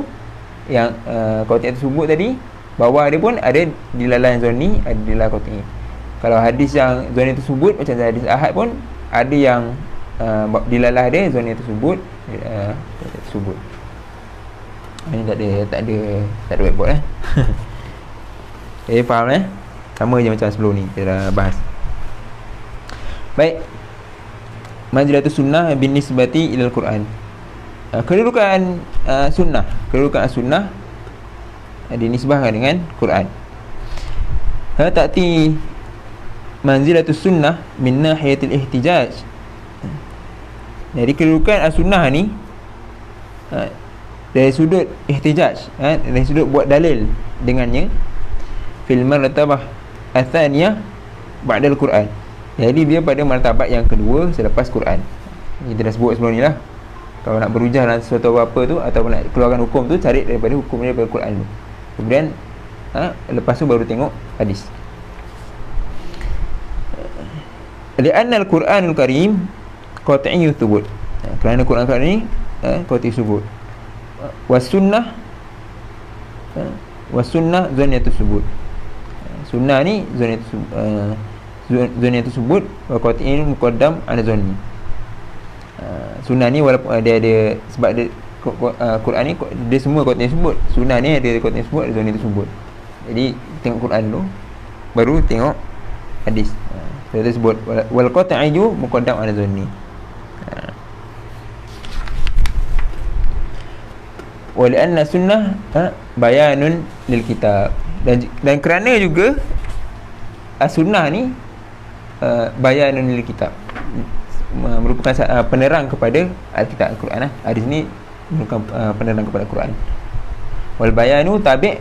yang qat'i itu sebut tadi, bawah dia pun ada dilalah yang dhanni, ada dilalah qat'i. Kalau hadis yang dhanni itu sebut, macam hadis ahad pun ada yang dilalah dia dhanni itu sebut, qat'i itu sebut. Ini tak ada whiteboard faham sama je macam sebelum ni kita dah bahas. Baik, manzilatus sunnah bin nisbati ilal Quran. Kedudukan sunnah, kedudukan sunnah dinisbahkan dengan Quran. Ta'ti manzilatus sunnah min nahiyatil ihtijaj. Jadi kedudukan sunnah ni dari sudut ihtijaj, dari sudut buat dalil dengannya, fil martabah atsaniyah ba'da al-Quran. Jadi dia pada martabat yang kedua selepas Quran. Kita dah sebut sebelum ni lah, kalau nak berhujah dalam sesuatu apa tu, ataupun nak keluarkan hukum tu, cari daripada hukum daripada Quran tu. Kemudian lepas tu baru tengok hadis. Li'anna al-Quranul Karim qat'i thubut. Kerana Quran ni qat'i thubut. Was sunnah zanniyatu thubut. Sunnah ni zanniyatu thubut wa qat'i muqaddam ala zanni. Sunnah ni walaupun dia ada, sebab dia Quran ni dia semua qat'i sebut. Sunnah ni ada qat'i sebut, ada zanni tersebut. Jadi tengok Quran dulu baru tengok hadis. Dia sebut wal qat'u muqaddam ala zanni. Wa li'anna sunnah bayanun lil kitab. Dan kerana juga sunnah ni bayanun lil kitab, merupakan penerang kepada Alkitab Al-Quran. Hadis ni merupakan penerang kepada Al-Quran. Wal bayanu tabi'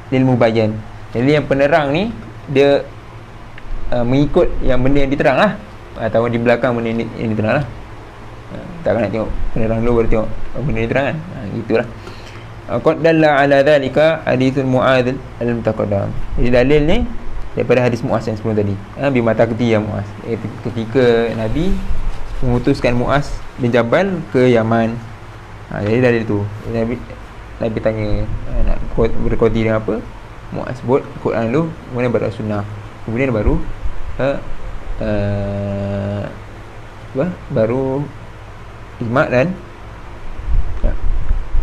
lil mubayyan. Jadi yang penerang ni dia mengikut yang benda yang diterang lah, atau di belakang benda yang diterang lah. Takkan nak tengok penerang dulu baru tengok benda yang diterang kan. Gitulah. Qad dalla ala dhalika hadithul Mu'adz al-mutaqaddam. Jadi dalil ni daripada hadis Mu'adz yang sebelum tadi, bi mata ketia Mu'adz, ketika Nabi mengutuskan Mu'adz bin Jabal ke Yaman. Jadi dalil tu Nabi tanya nak berkongsi dengan apa, Mu'adz sebut Quran dulu, kemudian baru sunnah, kemudian baru baru ijma' dan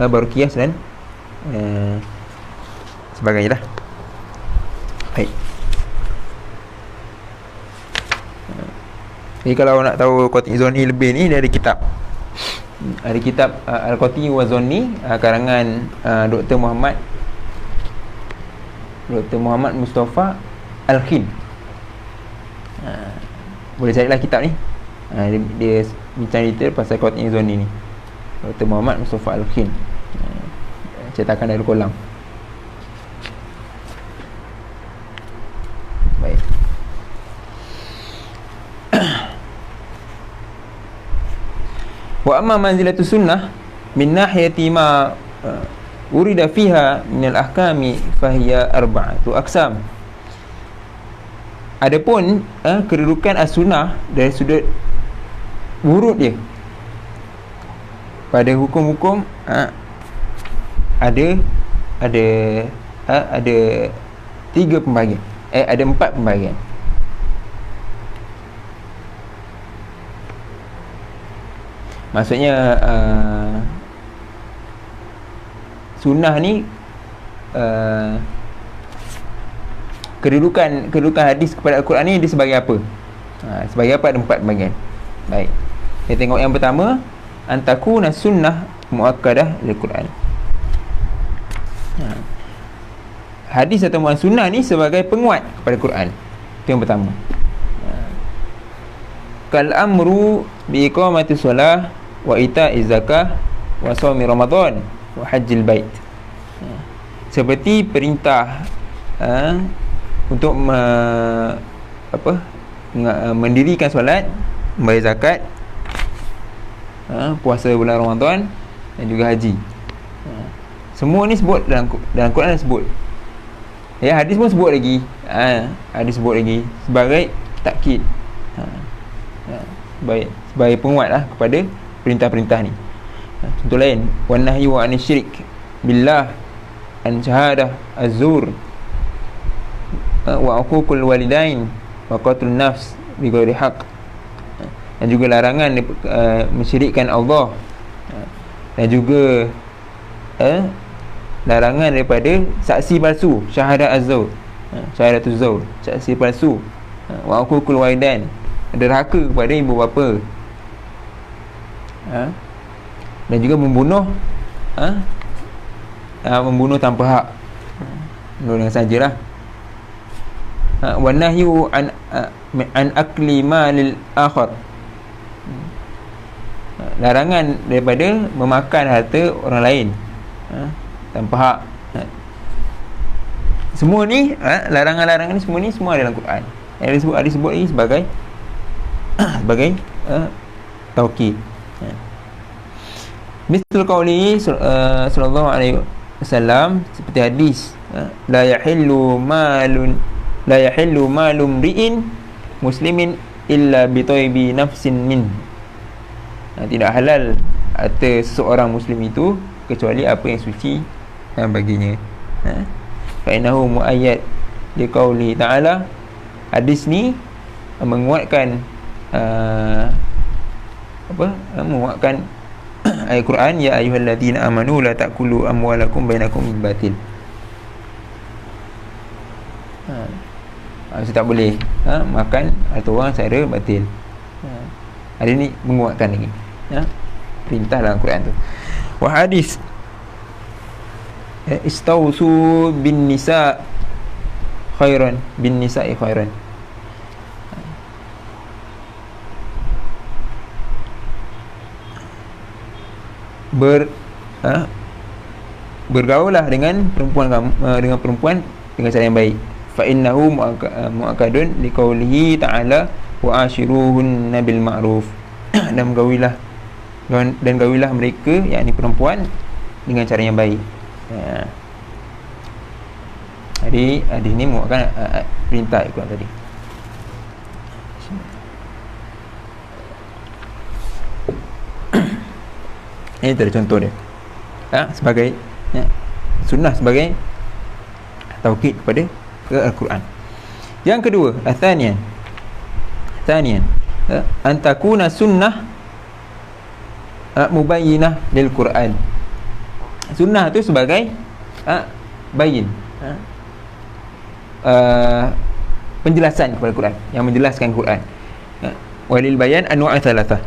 baru qiyas dan sebagainya lah. Baik. Jadi kalau nak tahu qat'i zanni lebih ni, dari kitab, ada kitab Al-Qat'i wa Zanni karangan Dr. Muhammad Mustafa Al-Khin. Boleh carilah kitab ni. Dia bincang detail pasal qat'i zanni ni. Dr. Muhammad Mustafa Al-Khin, cetakan Darul Kolam. Baik. Wa amma manzilatu sunnah min nahiyati ma urida fiha min al-ahkami fahiya arba'atu aqsam. Adapun kedudukan as-sunnah dari sudut wurud dia, pada hukum-hukum ada ada ada 3 pembahagian, ada 4 pembahagian. Maksudnya sunnah ni kedudukan hadis kepada Al-Quran ni dia sebagai apa? Sebagai apa? Ada 4 pembahagian. Baik, kita tengok yang pertama, antakuna sunnah muakkadah lil Quran. Hadis atau sunnah ni sebagai penguat kepada Quran. Itu yang pertama. Kal amru bi iqamati solah wa ita'iz zakah wa shaumi ramadan wa hajjil bait. Seperti perintah untuk mendirikan solat, membayar zakat, puasa bulan Ramadan dan juga haji. Semua ni sebut dalam Quran sebut. Ya, hadis pun sebut lagi. Hadis sebut lagi sebagai takkid. Sebagai penguat lah kepada perintah-perintah ni. Contoh lain, wan nahyu an syirik billah an syahadah az-zur wa uququl walidain wa qatlun nafs bi ghairi haqq. Dan juga larangan mensyirikkan Allah, dan juga larangan daripada saksi palsu, syahadah az-zur, syahadatuz zur, saksi palsu, wa uququl walidain, derhaka kepada ibu bapa, dan juga membunuh membunuh tanpa hak, membunuh dengan sajalah. Wa nahyu an akli malil akhar, larangan daripada memakan harta orang lain tanpa hak. Semua ni larangan-larangan ni semua ada dalam Quran. Yang disebut lagi sebagai taukid. Misal qauli sallallahu alaihi wasallam, seperti hadis la yahillu malum ri'in muslimin illa bi tayyibi nafsin min. Tidak halal harta seseorang muslim itu kecuali apa yang suci baginya. Fa innahu muayyad li qauli ta'ala. Hadis ni menguatkan menguatkan ayat Quran, ya ayyuhalladzina amanu la ta'kulu amwalakum bainakum bil batil. Maksud tak boleh makan harta orang secara batil. Ada ni menguatkan lagi perintah dalam Quran tu. Wa hadis istausu bin nisa khairan, bin nisa'i khairan. Bergaulah dengan perempuan dengan cara yang baik. Fa innahu muakkadun liqaulihi ta'ala wa ashiruhunna bil ma'ruf. Dan gaulilah mereka, yakni perempuan, dengan cara yang baik. Jadi hadis ni muakkad perintah ikut tadi. Ini ada contoh dia sebagai sunnah, sebagai taukid kepada Al-Quran. Yang kedua, Thaniyan antakuna sunnah mubayyinah lil Quran. Sunnah tu sebagai bayin, penjelasan kepada Quran, yang menjelaskan Quran. Walil bayan anwa' thalathah.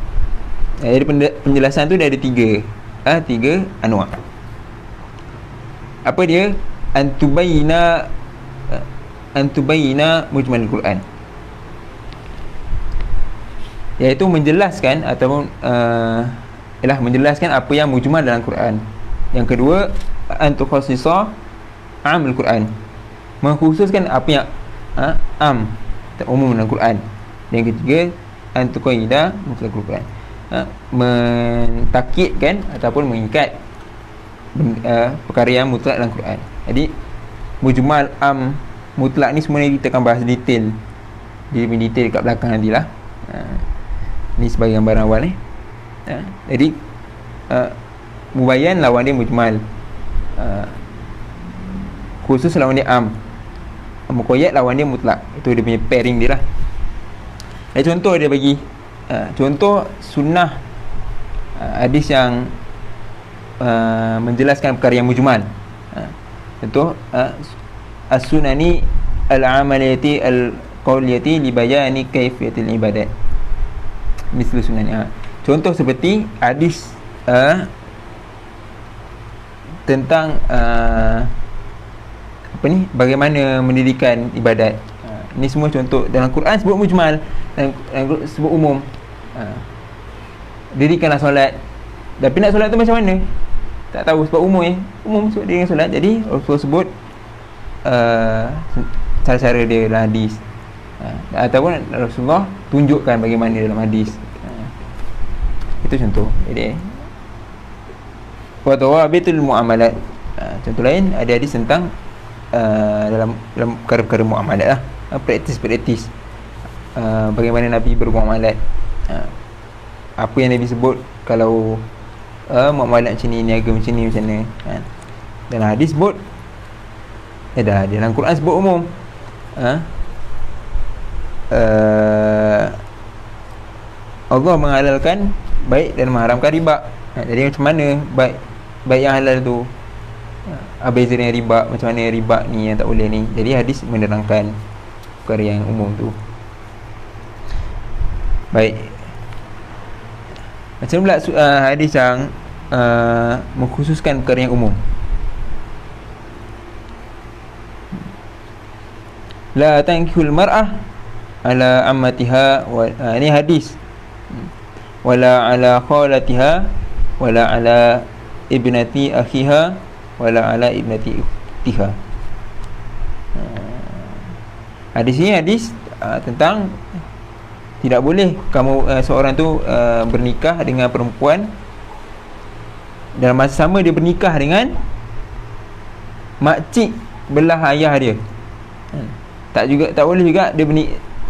Jadi penjelasan tu dia ada tiga anwa'. Apa dia? Antubayina mujmalul Quran, iaitu menjelaskan ataupun menjelaskan apa yang mujmal dalam Quran. Yang kedua, antukhassisa amul Quran, mengkhususkan apa yang umum dalam Quran. Yang ketiga, antuqaida mutlaqul Quran, mentakidkan ataupun mengikat perkara yang mutlak dalam Quran. Jadi mujmal, mutlak ni semua kita akan bahas detail dekat belakang nantilah. Ni sebagai gambaran awal ni. Jadi mubayyan lawan dia mujmal, khusus lawan dia am, muqayyad lawan dia mutlak. Itu dia punya pairing dia lah. Contoh dia bagi contoh sunnah, hadis yang menjelaskan perkara yang mujmal. Contoh as-sunani al-amaliyati al-qawliyati li bayani kaifiyatil ibadat, misal sunani. Contoh seperti hadis tentang bagaimana mendirikan ibadat. Ini semua contoh. Dalam Quran sebut mujmal, dan sebut umum. Dirikanlah solat. Tapi nak solat tu macam mana? Tak tahu, sebab umum sebut dirikan solat. Jadi Rasulullah sebut cara-cara dia dalam hadis, ataupun Rasulullah tunjukkan bagaimana dalam hadis. Itu contoh. Jadi wa tawabitul muamalat. Contoh lain ada hadis tentang dalam perkara-perkara muamalat lah, praktis bagaimana Nabi bermuamalat, apa yang Nabi sebut kalau muamalat macam ni, niaga macam ni, macam mana. Dalam hadis sebut dalam Quran sebut umum. Allah menghalalkan baik dan mengharamkan riba. Jadi macam mana baik yang halal tu, beza dengan riba, macam mana riba ni yang tak boleh ni. Jadi hadis menerangkan perkara yang umum tu. Baik, macam pula hadis yang mengkhususkan perkara yang umum. La tankihul mar'ah ala ammatiha ini hadis, wala ala khalatiha wala ala ibnati akhiha wala ala ibnati ukhtiha. Hadis ini hadis tentang tidak boleh kamu seorang tu bernikah dengan perempuan dalam masa sama dia bernikah dengan makcik belah ayah dia. Tak boleh juga dia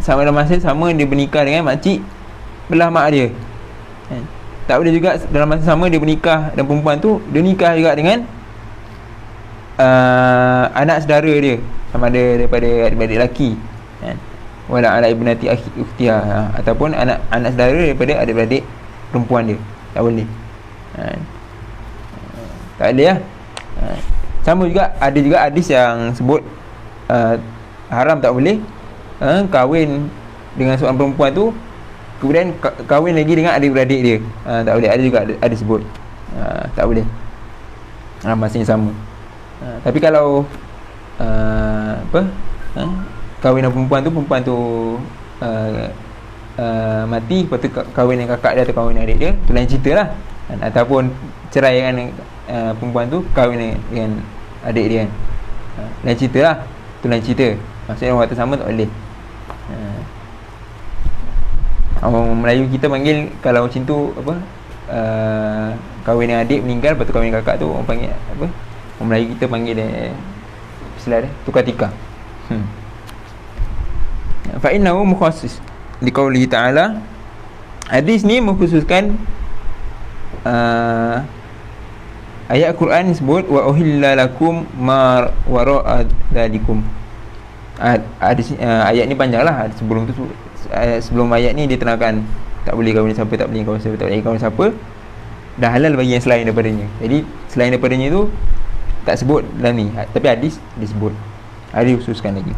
sama dalam masa sama dia bernikah dengan makcik belah mak dia. Tak boleh juga dalam masa sama dia bernikah dan perempuan tu dia nikah juga dengan anak saudara dia, sama ada daripada adik-adik lelaki, wala ala ibnati akhi ukhtiha, ataupun anak saudara daripada adik-adik perempuan dia. Tak boleh. Tak boleh lah. Sama juga ada juga hadis yang sebut haram, tak boleh kahwin dengan seorang perempuan tu kemudian kahwin lagi dengan adik-beradik dia. Tak boleh. Ada juga ada sebut tak boleh masa yang sama. Tapi kalau kahwin dengan perempuan tu mati, lepas tu kahwin dengan kakak dia atau kahwin dengan adik dia, tu lain cerita lah. Ataupun cerai dengan perempuan tu, kahwin dengan adik dia kan, lain cerita lah. Tu lain cerita. Maksudnya orang kata sama tak boleh. Orang Melayu kita panggil kalau macam tu kahwin dengan adik meninggal, lepas tu kahwin dengan kakak tu, orang panggil apa? Orang Melayu kita panggil dia istilah dia tukar tikar. Fa innahu mukhassis liqaulihi ta'ala. Hadis ni mengkhususkan ayat Quran sebut wa uhilla lakum ma wara'a dzalikum. Ayat ni panjanglah. Sebelum tu sebelum ayat ni dia terangkan tak boleh kahwin siapa, tak boleh kahwin siapa, tak boleh kahwin siapa, dah halal bagi yang selain daripadanya. Jadi selain daripadanya tu tak sebut dalam ni, tapi hadis disebut, ada khususkan lagi.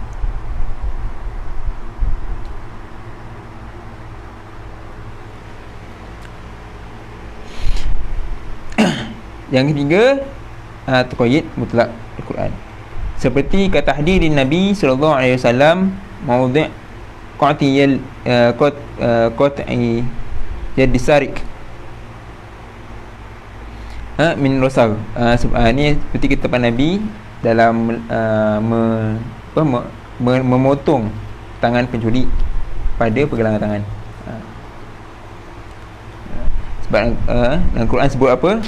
Yang ketiga, taqayyid mutlak Al-Quran, seperti kata hadirin Nabi sallallahu alaihi wasallam maudhi' qat'iyal qat'i yad sarik min rusal. Ni seperti kata Nabi dalam memotong tangan pencuri pada pergelangan tangan. Sebab dalam Quran sebut apa?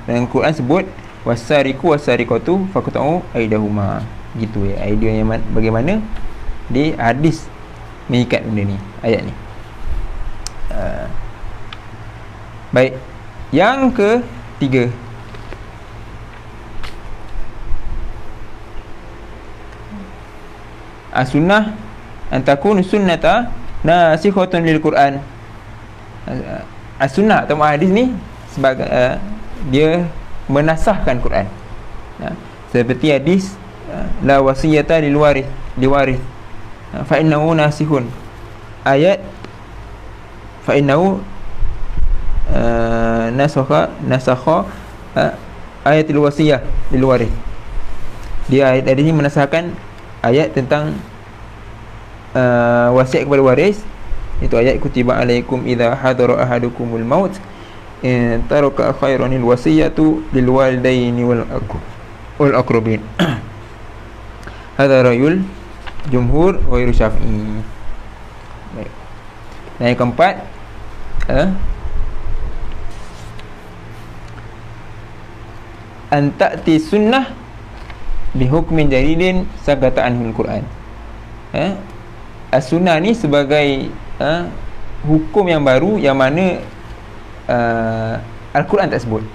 Dalam Quran sebut wasariqu wasariqatu faqta'u aydahuma. Gitu ya. Idea yang bagaimana di hadis mengikat benda ni, ayat ni. Baik. Yang 3. As-sunnah antakun sunnata nasikhatun lil Quran. As-sunnah atau hadis ni sebagai dia menasahkan Quran. Seperti hadis la wasiyata lil waris fa innahu nasihun. Ayat fa innahu nasakha ayatul wasiyah lil waris. Dia ayat ini menasahkan ayat tentang wasiat kepada waris. Itu ayat kutiba alaikum idza hadara ahadukumul maut in taraka khairanil wasiyatu lil walidaini wal aqrabin. Hadza rayul jumhur wa syafi'i. Baik. Dan yang keempat, an ta'ti sunnah bi hukmin jadidin sagata anhul Quran. As-sunnah ni sebagai hukum yang baru yang mana Al-Quran tak sebut.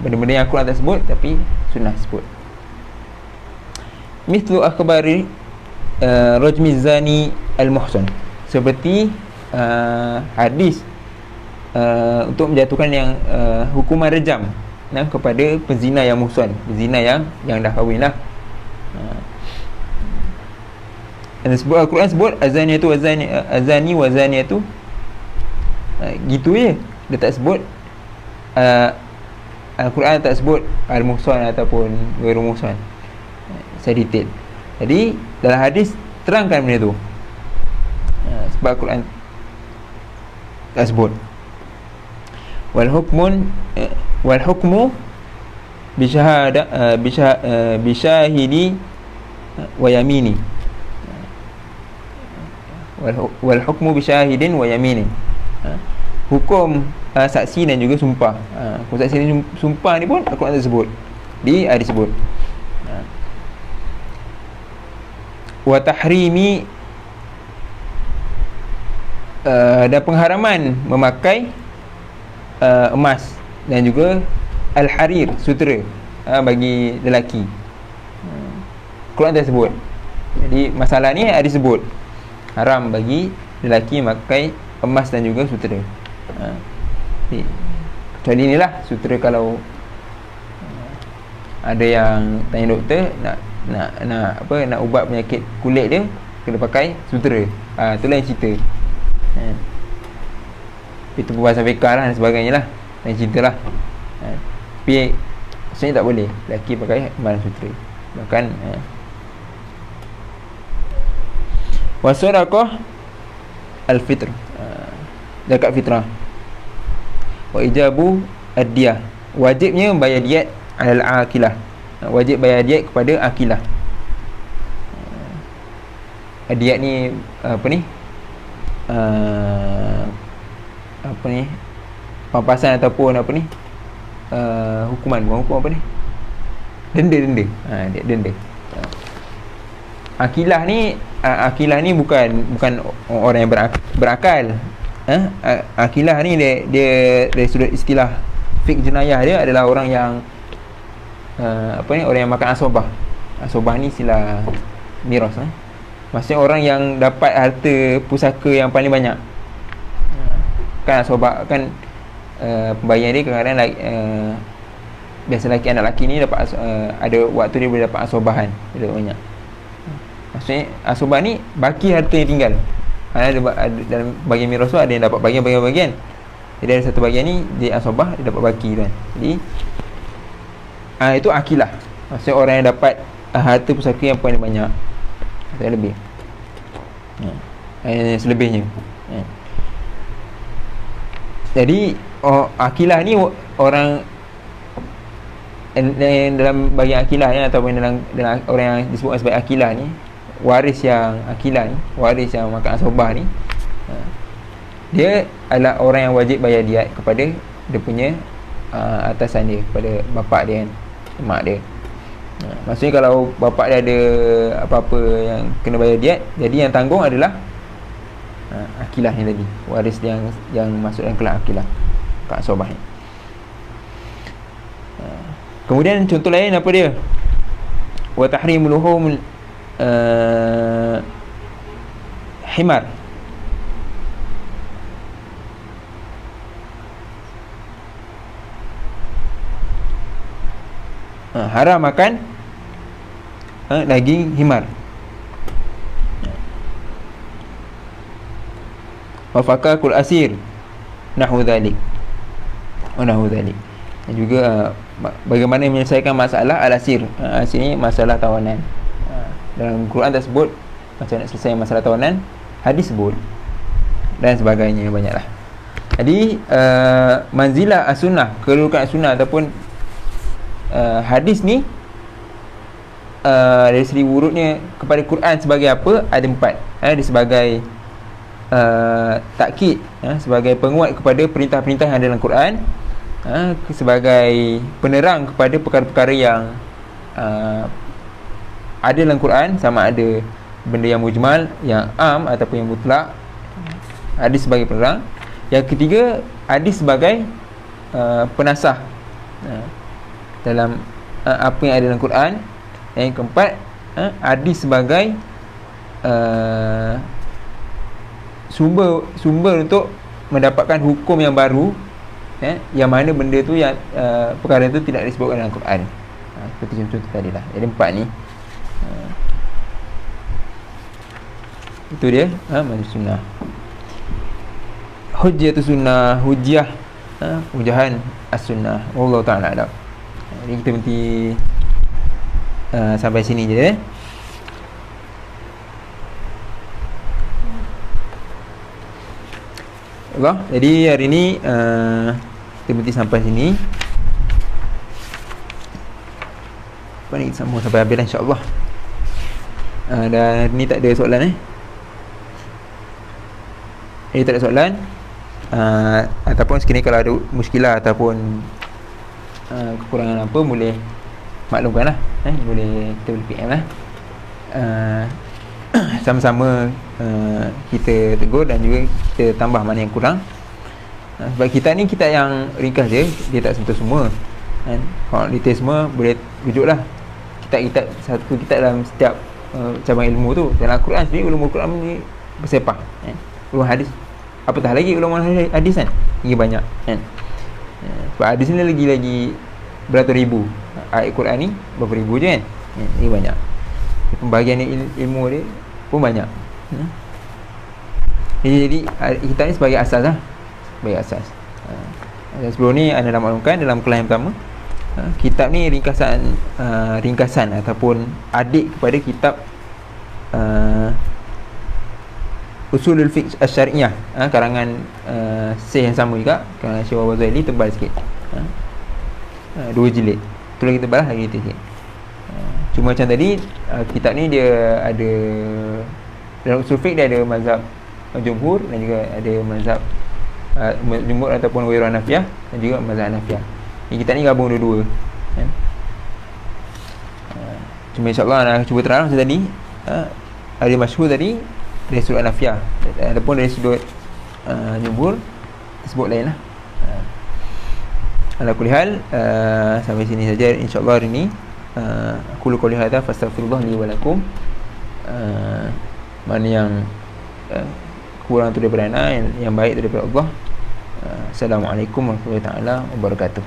Benda-benda yang Al-Quran tak sebut tapi sunnah sebut. Mithlu akhbari rajmi zani al-muhsan. Seperti hadis untuk menjatuhkan yang hukuman rejam kepada pezina yang muhsan, pezina yang dah kahwin lah. Dan sebut Al-Quran sebut azaniyatu azani wa zaniyatu, gitu je. Dia tak sebut Al-Quran tak sebut al-muhsan ataupun ghairu muhsan secara detail. Jadi dalam hadis terangkan benda tu, sebab Al-Quran tak sebut. Wal hukmu bi syahidi wa yamini. Wal hukmu bi syahidin wa yamini. Hukum saksi dan juga sumpah. Hukum saksi dan sumpah ni pun Al-Quran tak sebut, di hadis sebut. Wa tahrimi, dan pengharaman memakai emas dan juga al-harir, sutera bagi lelaki. Quran tak sebut. Jadi masalah ni ada sebut haram bagi lelaki memakai emas dan juga sutera. Kecuali inilah sutera kalau ada yang tanya doktor nak ubat penyakit kulit dia, kena pakai sutera. Itulah yang cerita. Itu perbahasan fiqah lah dan sebagainya lah, dan cerita lah. Tapi maksudnya tak boleh lelaki pakai emas sutera. Bahkan wasadaqah al-fitr, zakat fitrah. Wa ijabu ad-diyah, wajibnya bayar diat al-aqilah, wajib bayar diat kepada aqilah. Diat ni apa ni pampasan ataupun hukuman, bukan hukum apa ni, denda. Dia denda. Aqilah ni bukan orang yang berakal. Aqilah ni dia dari sudut istilah fiqh jenayah dia adalah orang yang orang yang makan asobah. Asobah ni istilah miras. Maksudnya orang yang dapat harta pusaka yang paling banyak. Kan asobah kan pembayaran dia kadang-kadang biasa lelaki, anak lelaki ni dapat ada waktu dia boleh dapat asobahan, dia dapat banyak. Maksudnya asobah ni baki harta yang tinggal. Ada dalam bahagian miras tu ada yang dapat bahagian. Jadi ada satu bahagian ni dia asobah, dia dapat baki kan. Jadi itu akilah. Maksudnya orang yang dapat harta pusaka yang paling banyak atau lebih. Selebihnya. Jadi akilah ni orang dalam bahagian akilah ni, ataupun dalam orang yang disebut sebagai akilah ni, waris yang akilah ni, waris yang makan asobah ni, dia adalah orang yang wajib bayar diat kepada dia punya atasan dia, kepada bapak dia kan, mak dia. Maksudnya kalau bapak dia ada apa-apa yang kena bayar diat, jadi yang tanggung adalah akilah ni tadi, waris yang masuk dalam kelak akilah, kat asobah ni. Kemudian contoh lain apa dia? Wa tahrimul luhumul himar. Haram makan daging himar. Wa fakakul asir nahwu dhalik. Nahwu dhalik. Dan juga bagaimana menyelesaikan masalah al-asir. Asir ni masalah tawanan. Dalam Quran tersebut macam nak selesai masalah tawanan, hadis sebut dan sebagainya, banyaklah. Jadi manzilah as-sunnah, kedudukan as-sunnah ataupun hadis ni dari segi urutnya kepada Quran sebagai apa? Ada 4. Dia sebagai takkid, sebagai penguat kepada perintah-perintah yang ada dalam Quran, sebagai penerang kepada perkara-perkara yang ada dalam Quran, sama ada benda yang mujmal, yang am ataupun yang mutlak. Hadis sebagai penerang. Yang ketiga, hadis sebagai penasah dalam apa yang ada dalam Quran. Yang keempat, hadis sebagai sumber untuk mendapatkan hukum yang baru, yang mana benda tu yang perkara itu tidak disebutkan dalam Quran. Seperti contoh tadi lah. Jadi 4 ni itu dia manhaj sunnah. Hujjatu sunnah, hujjah, hujahan as-sunnah. Wallahu ta'ala alam. Jadi kita berhenti sampai sini je. Allah. Jadi hari ni kita berhenti sampai sini. Apa ni, sambung sampai habis lah, insyaAllah. Dan hari ni tak ada soalan tak ada soalan. Ataupun sekiranya kalau ada muskilah ataupun kekurangan apa, boleh maklumkan lah. Boleh, kita boleh PM lah. Sama-sama kita tegur dan juga kita tambah mana yang kurang. Sebab kita ni kitab yang ringkas je, dia tak sentuh semua kan. Kalau detail semua boleh rujuk lah kitab-kitab, satu kitab dalam setiap cabang ilmu tu. Dalam Al-Quran sendiri, ulumul Quran ni bersepah ulumul hadis, apatah lagi ulumul hadis kan, lagi banyak kan. Sebab hadis ni lagi beratus ribu, ayat Quran ni berapa ribu je kan. Lagi banyak pembahagian ilmu dia pun banyak. Jadi kita ni sebagai asas lah, sebagai asas. Dan sebelum ni anda dah maklumkan dalam kelas yang pertama, kitab ni ringkasan ataupun adik kepada kitab Usulul Fiqh Asy-Syari'iyah, karangan Syekh yang sama juga, karangan Syekh Wahab Zaili, tebal sikit, 2 jilid. Tu lagi tebal lah, lagi sikit. Cuma macam tadi, kitab ni dia ada, dalam usul fiqh dia ada mazhab jumhur dan juga ada mazhab jumhur ataupun Ghairun Hanafiyah dan juga mazhab Hanafiyah. Ni kitab ni gabung dua-dua kan? Cuma insyaAllah nak cuba terang macam tadi, ada masyhur tadi dari sudut Hanafiyah, ataupun dari sudut jumhur tersebut lain lah. Ala kulli hal, sampai sini saja insyaAllah hari ni. Aku lu qouli hadza fastaghfirullah li wa lakum. Mana yang kurang tu daripada ana, yang baik daripada Allah. Assalamualaikum warahmatullahi wabarakatuh.